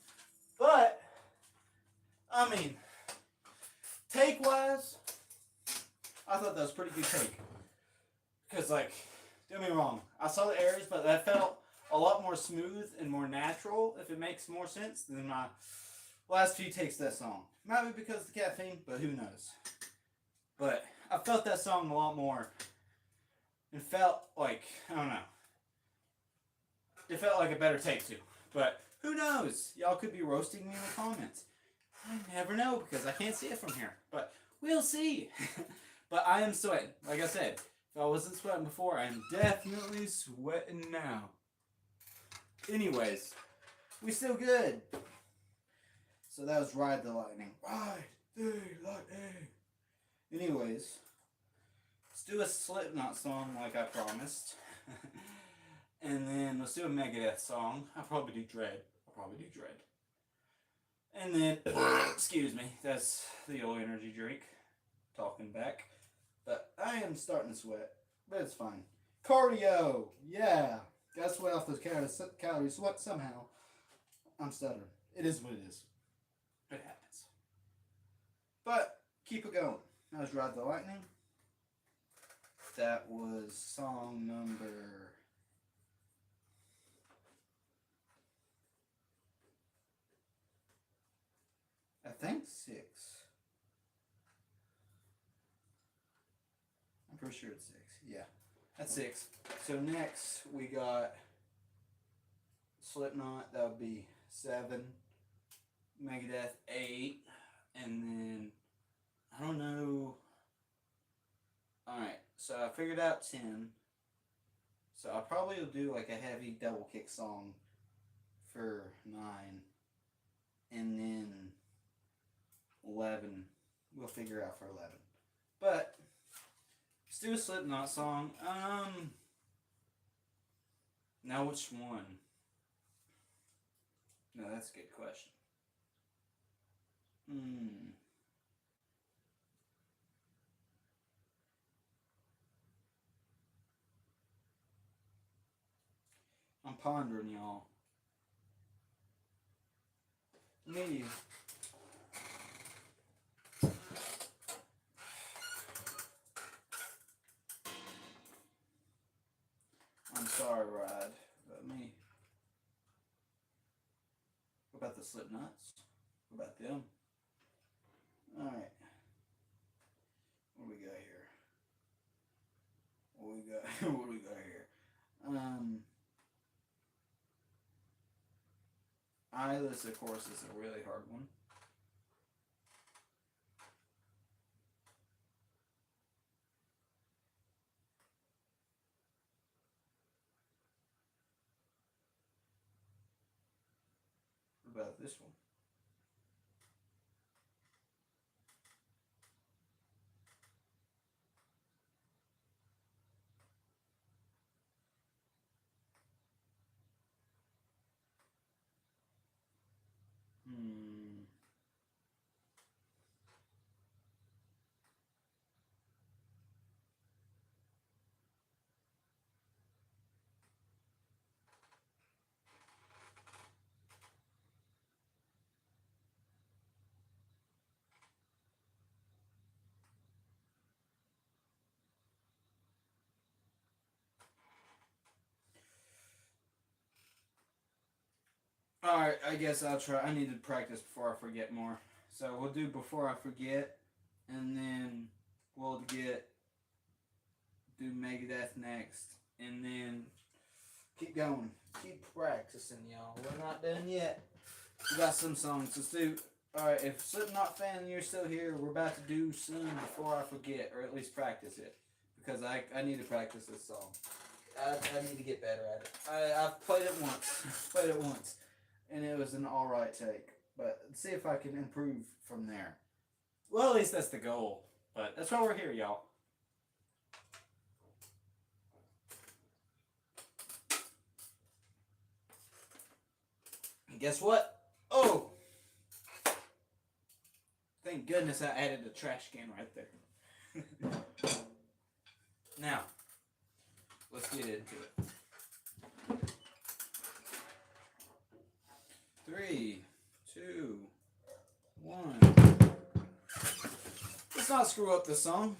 But I mean, take wise, I thought that was a pretty good take. Because, like, don't get me wrong, I saw the errors, but that felt a lot more smooth and more natural, if it makes more sense, than my last few takes of that song. Might be because of the caffeine, but who knows. But I felt that song a lot more and felt like, I don't know. It felt like a better take too. But who knows? Y'all could be roasting me in the comments. I never know because I can't see it from here. But we'll see. But I am sweating. Like I said, if I wasn't sweating before, I am definitely sweating now. Anyways, we still good. So that was Ride the Lightning. Ride the Lightning. Anyways, let's do a Slipknot song like I promised. And then let's do a Megadeth song. I'll probably do Dread. And then, excuse me, that's the old energy drink. Talking back. But I am starting to sweat. But it's fine. Cardio! Yeah! Gotta sweat off those calories. Sweat somehow. I'm stuttering. It is what it is. It happens. But, keep it going. That was Ride the Lightning. That was song number... I think 6. I'm pretty sure it's 6. Yeah, that's 6. So next we got Slipknot. That would be 7. Megadeth 8, and then I don't know. All right, so I figured out 10. So I probably will do like a heavy double kick song for 9, and then 11 we'll figure out for 11. But let's do a Slipknot song. Now which one? No, that's a good question. I'm pondering, y'all. Me. I'm sorry, Rod, but me. What about the Slipknots? What about them? Alright. What do we got here? What do we got here? Eyeless, of course, is a really hard one. What about this one? Alright, I guess I'll try. I need to practice before I forget more. So we'll do Before I Forget, and then we'll do Megadeth next, and then keep going. Keep practicing, y'all. We're not done yet. We got some songs. Let's do. Alright, if Slipknot fan, you're still here, we're about to do soon Before I Forget, or at least practice it. Because I need to practice this song. I need to get better at it. I've played it once. And it was an alright take. But let's see if I can improve from there. Well, at least that's the goal. But that's why we're here, y'all. And guess what? Oh! Thank goodness I added a trash can right there. Now, let's get into it. 3, 2, 1. Let's not screw up this song.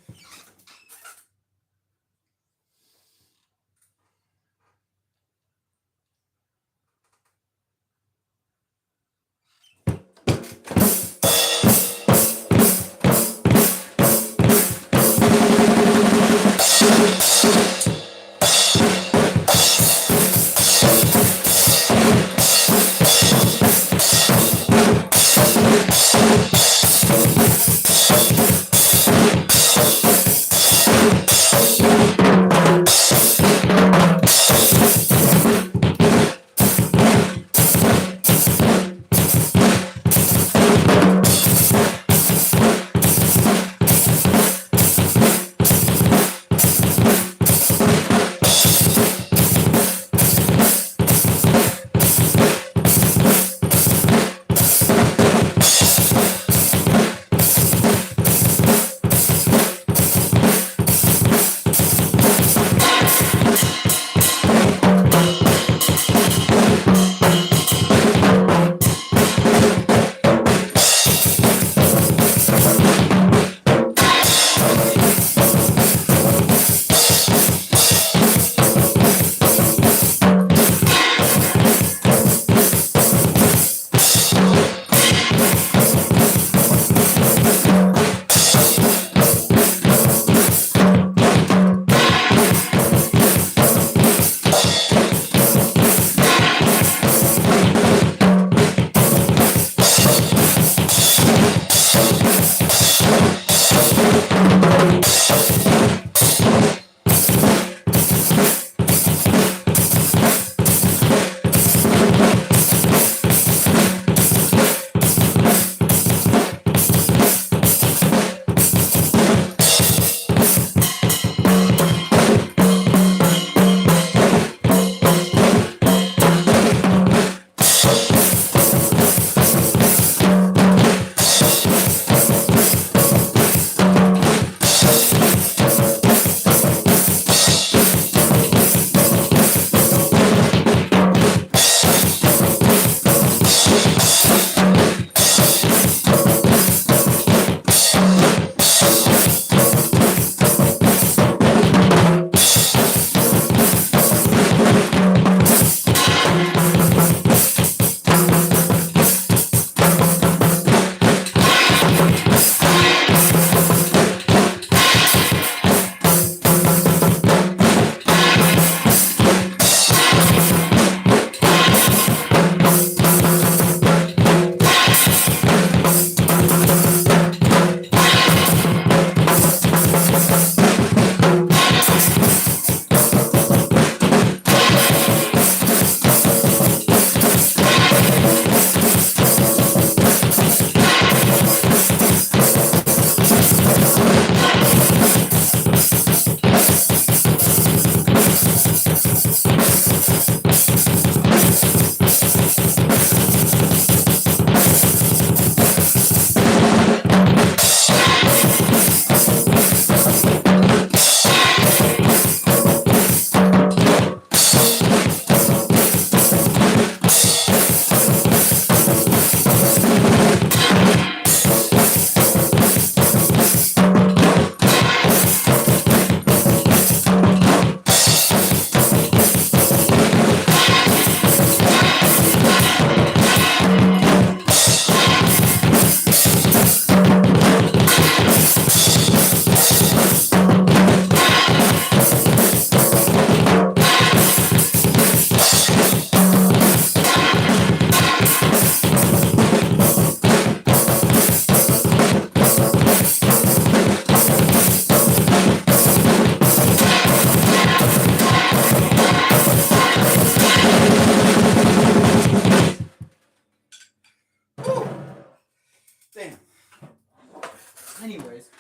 Anyways,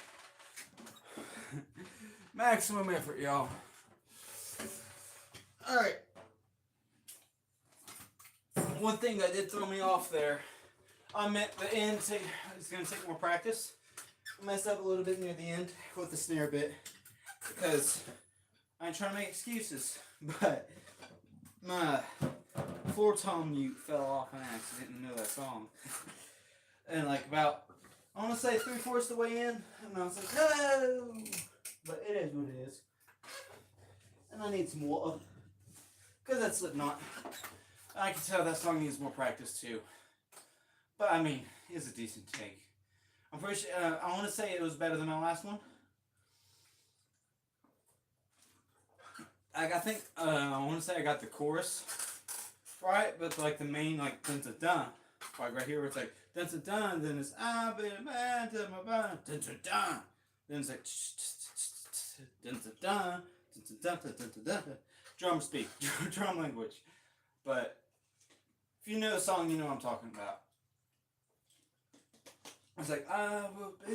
maximum effort, y'all. All right. One thing that did throw me off there, I meant the end. It's going to take more practice. I messed up a little bit near the end with the snare bit because I ain't trying to make excuses, but floor tom mute fell off on accident in the middle of that song. And like about, I want to say 3/4 the way in, and I was like, no! But it is what it is. And I need some water. Because that's Slipknot. I can tell that song needs more practice too. But I mean, it's a decent take. I'm pretty sure, I want to say it was better than my last one. I think, I want to say I got the chorus right, but like the main, like, dun dun dun. Like right here where it's like, dun dun dun, then it's, I've been mad to my bun, dun dun dun. Then it's like, dun dun dun, dun dun dun dun dun dun. Drum speak, drum language. But if you know the song, you know what I'm talking about. It's like, I will be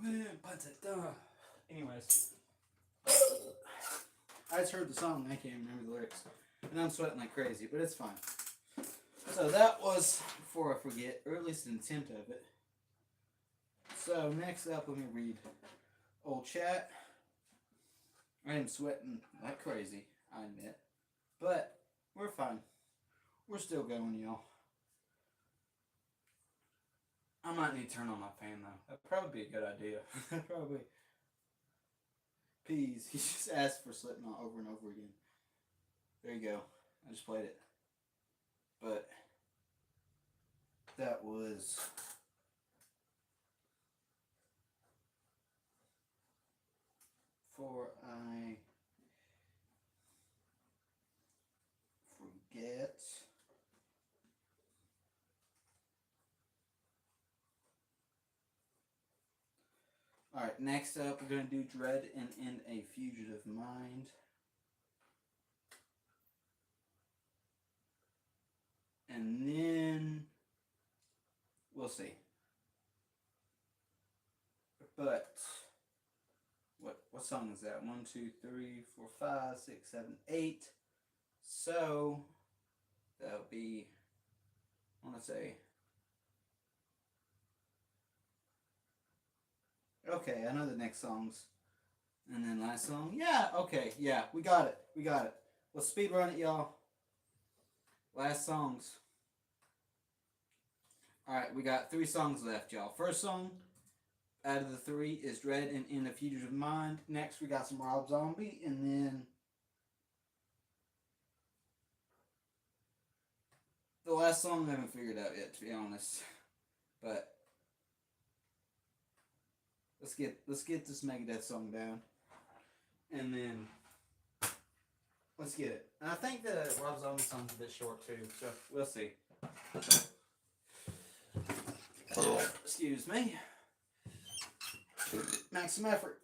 moving, anyways. I just heard the song and I can't remember the lyrics. And I'm sweating like crazy, but it's fine. So that was, before I forget, or at least an attempt of it. So next up, let me read old chat. I am sweating like crazy, I admit. But we're fine. We're still going, y'all. I might need to turn on my fan though. That'd probably be a good idea. Probably. Peas. He just asked for Slipknot over and over again. There you go. I just played it. But that was before I forget. Alright, next up we're going to do Dread and In a Fugitive Mind. And then we'll see. But what song is that? 1, 2, 3, 4, 5, 6, 7, 8. So that'll be, I want to say, okay, I know the next songs. And then last song. Yeah, okay, yeah, we got it. We got it. Let's speed run it, y'all. Last songs. Alright, we got 3 songs left, y'all. First song out of the 3 is Dread and In a Fugitive Mind. Next, we got some Rob Zombie. And then the last song I haven't figured out yet, to be honest. But let's get this Megadeth song down. And then let's get it. And I think the Rob Zombie song's a bit short too, so we'll see. Excuse me. Max some effort.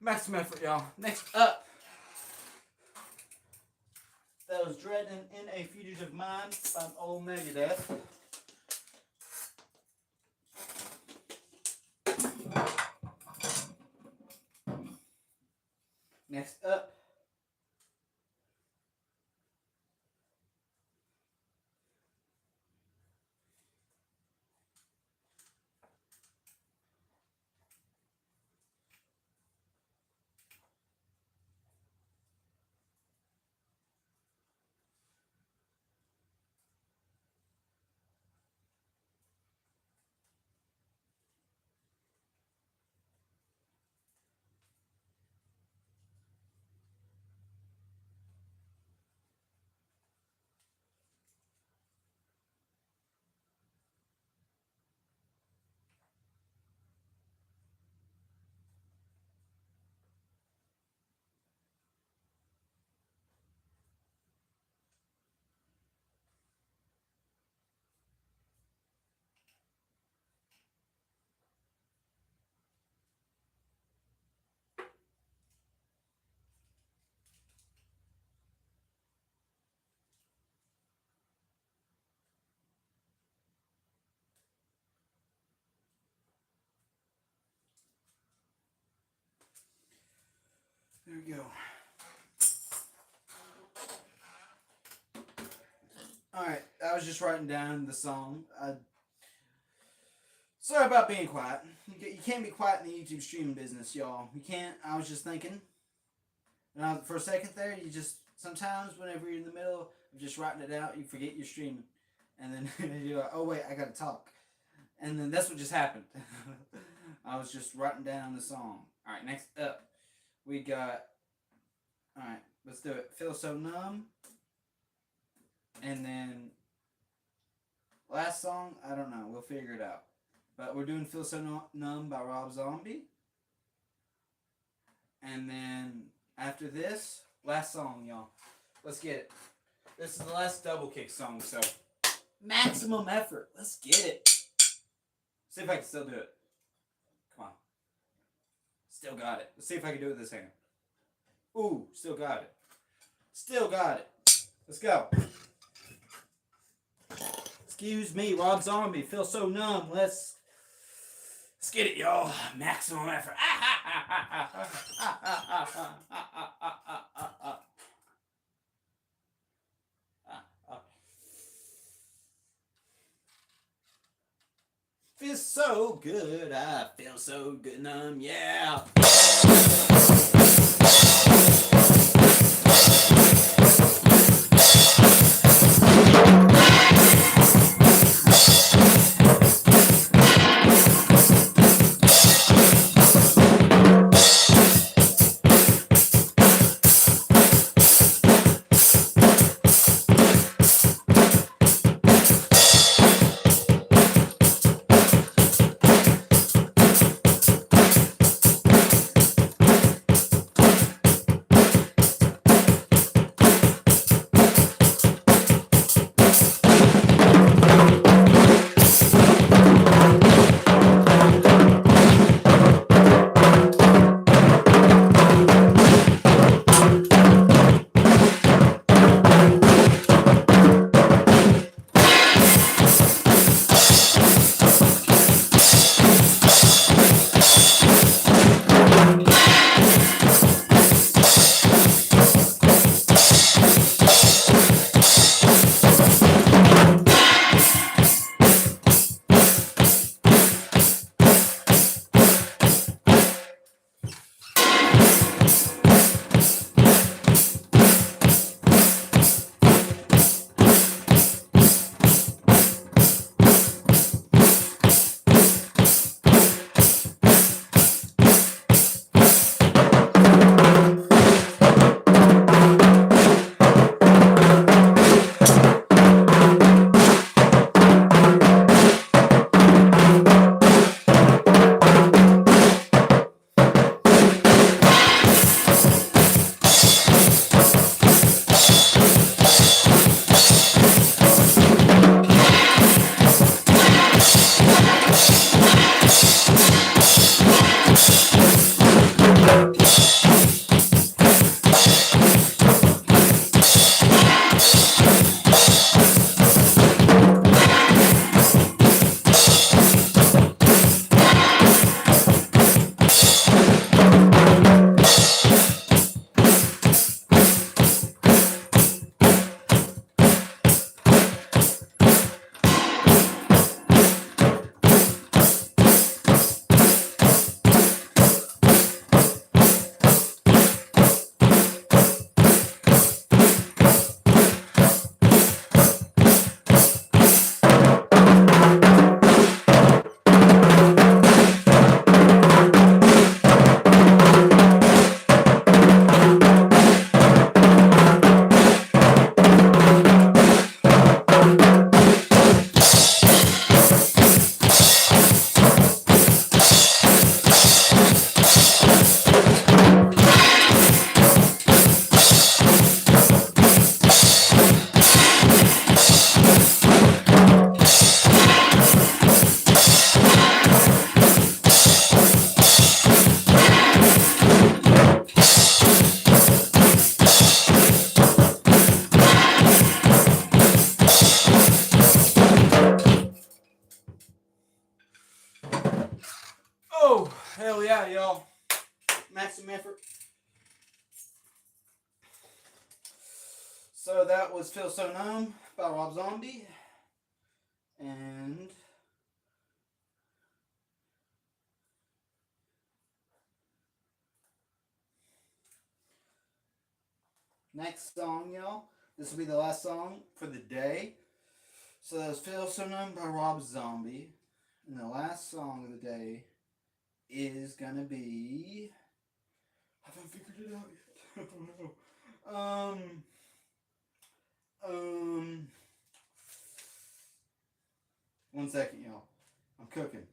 Maximum effort, y'all. Next up. That was Dreading in a Fugitive Mind by old Megadeth. Next up. There we go. Alright, I was just writing down the song. Sorry about being quiet. You can't be quiet in the YouTube streaming business, y'all. You can't. I was just thinking. And for a second there, you just, sometimes whenever you're in the middle of just writing it out, you forget you're streaming. And then you're like, oh wait, I gotta talk. And then that's what just happened. I was just writing down the song. Alright, next up. We got, alright, let's do it. Feel So Numb. And then, last song, I don't know. We'll figure it out. But we're doing Feel So Numb by Rob Zombie. And then, after this, last song, y'all. Let's get it. This is the last double kick song, so maximum effort. Let's get it. See if I can still do it. Come on. Still got it. Let's see if I can do it with this hand. Ooh, still got it. Still got it. Let's go. Excuse me, Rob Zombie. Feel So Numb. Let's get it, y'all. Maximum effort. Feels so good. I feel so good. Numb. Yeah. Hell yeah, y'all. Maximum effort. So that was Feel So Numb by Rob Zombie. And next song, y'all. This will be the last song for the day. So that was Feel So Numb by Rob Zombie. And the last song of the day is gonna be. I haven't figured it out yet. I don't know. One second, y'all. I'm cooking.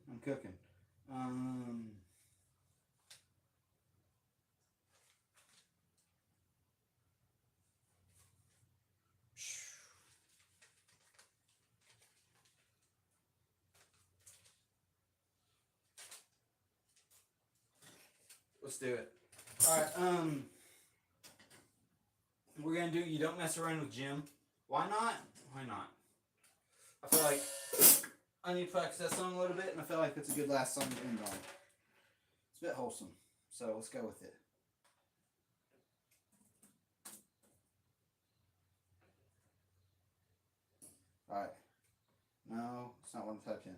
Let's do it. Alright, we're gonna do You Don't Mess Around with Jim. Why not? I feel like I need to practice that song a little bit, and I feel like it's a good last song to end on. It's a bit wholesome, so let's go with it. Alright. No, it's not what I typed in.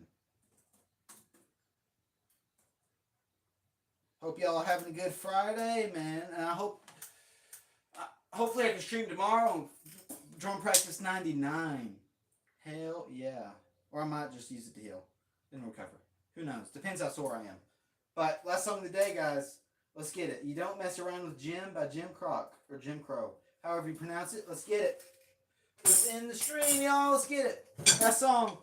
Hope y'all are having a good Friday, man. And hopefully I can stream tomorrow. Drum practice 99. Hell yeah. Or I might just use it to heal and recover. Who knows? Depends how sore I am. But last song of the day, guys. Let's get it. You Don't Mess Around with Jim by Jim Croc. Or Jim Crow. However you pronounce it. Let's get it. It's in the stream, y'all. Let's get it. That song.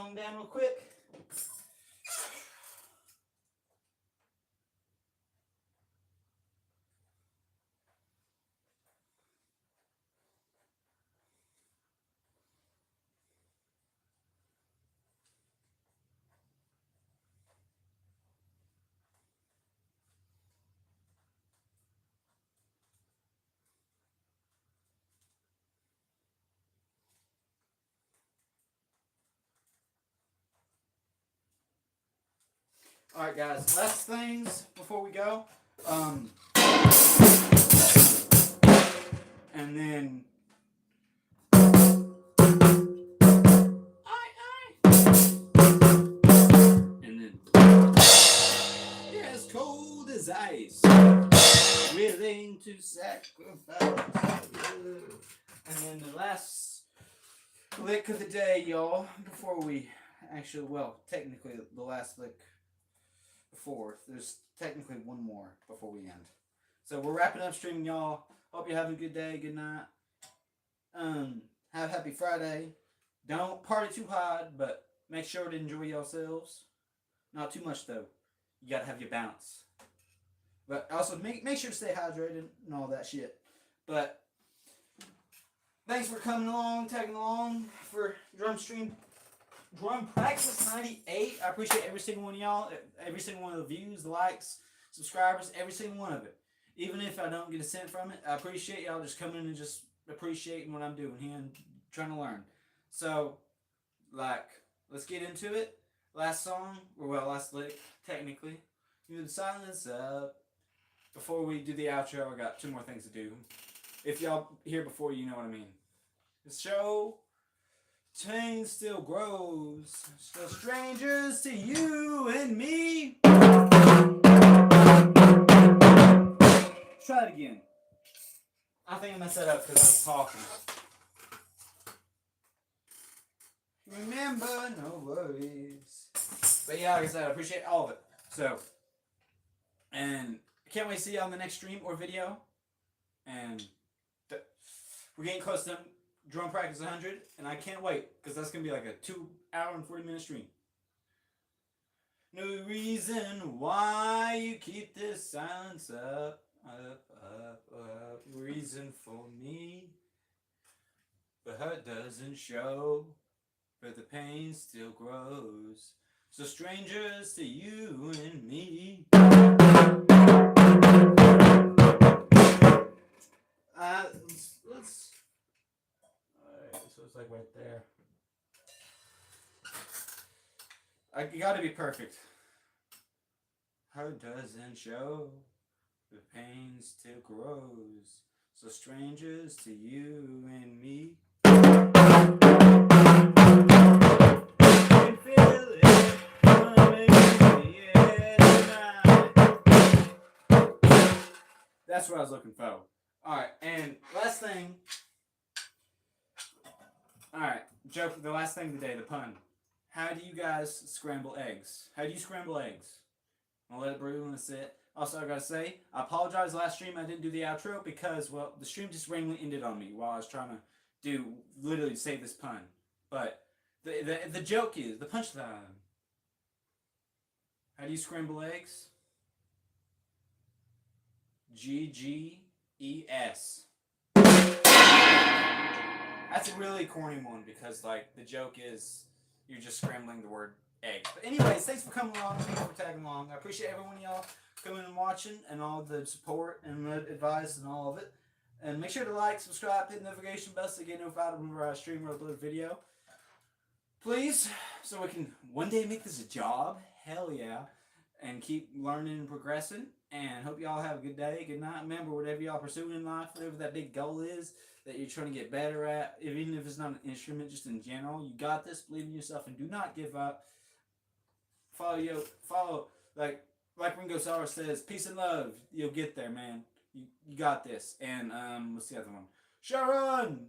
song down real quick. Alright guys, last things before we go. And then yeah, as cold as ice, willing to sacrifice. And then the last lick of the day, y'all, before we actually, well, technically the last lick before, there's technically one more before we end. So we're wrapping up streaming, y'all. Hope you're having a good day, good night. Have a happy Friday. Don't party too hard, but make sure to enjoy yourselves. Not too much though. You gotta have your balance. But also make sure to stay hydrated and all that shit. But thanks for coming along, tagging along for Drum Practice 98. I appreciate every single one of y'all, every single one of the views, the likes, subscribers, every single one of it. Even if I don't get a cent from it, I appreciate y'all just coming in and just appreciating what I'm doing here and trying to learn. So, like, let's get into it. Last song, or well, last lick, technically. Do the silence up. Before we do the outro, I got 2 more things to do. If y'all here before, you know what I mean. The show, change still grows. Still strangers to you and me. Try it again. I think I messed that up because I was talking. Remember, no worries. But yeah, like I said, I appreciate all of it. So, and I can't wait to see you on the next stream or video. And we're getting close to Drum Practice 100, and I can't wait because that's gonna be like a 2 hour and 40-minute stream. No reason why you keep this silence up. Reason for me, but hurt doesn't show, but the pain still grows. So strangers to you and me. Let's. Alright, so it's like right there. You gotta be perfect. Hurt doesn't show. The pain still grows. So strangers to you and me. Can feel it coming in the air tonight. That's what I was looking for. Alright, and last thing. Alright, joke, the last thing today, the pun. How do you guys scramble eggs? How do you scramble eggs? I'll let it brew and sit. Also, I gotta say, I apologize. Last stream I didn't do the outro because, well, the stream just randomly ended on me while I was trying to literally say this pun. But the joke is, the punchline. How do you scramble eggs? GGES. That's a really corny one because, like, the joke is you're just scrambling the word egg. But anyways, thanks for coming along. Thanks for tagging along. I appreciate every one of y'all coming and watching and all the support and the advice and all of it. And make sure to like, subscribe, hit the notification bell so you get notified whenever I stream or upload a video. Please, so we can one day make this a job. Hell yeah. And keep learning and progressing. And hope y'all have a good day, good night. Remember, whatever y'all pursuing in life, whatever that big goal is that you're trying to get better at, even if it's not an instrument, just in general, you got this. Believe in yourself and do not give up. Follow, like Ringo Starr says, peace and love. You'll get there, man. You got this. And what's the other one? Sharon.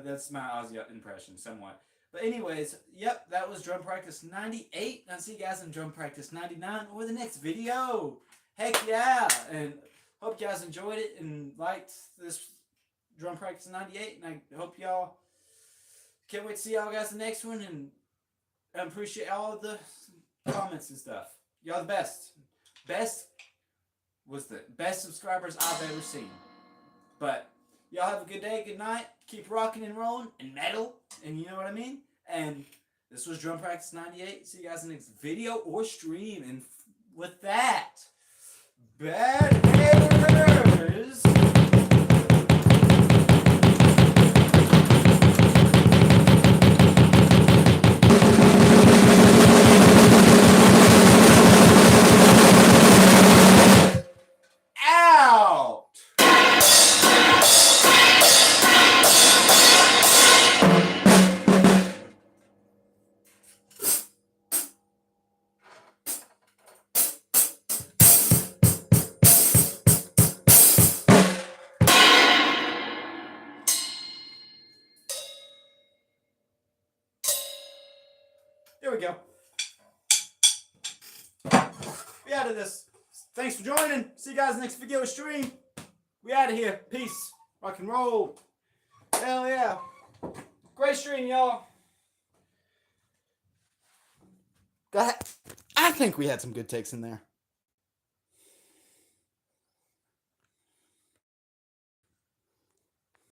That's my Ozzy impression, somewhat. But anyways, yep, that was Drum Practice 98. I'll see you guys in Drum Practice 99 or the next video. Heck yeah! And hope you guys enjoyed it and liked this Drum Practice 98. And I hope y'all can't wait to see y'all guys in the next one. And I appreciate all the comments and stuff. Y'all the best. Best was the best subscribers I've ever seen. But y'all have a good day, good night. Keep rocking and rolling and metal. And you know what I mean? And this was Drum Practice 98. See you guys in the next video or stream. And with that, bad haters. Out. There we go. We out of this. Thanks for joining. See you guys next video or stream. We out of here. Peace. Rock and roll. Hell yeah. Great stream, y'all. I think we had some good takes in there.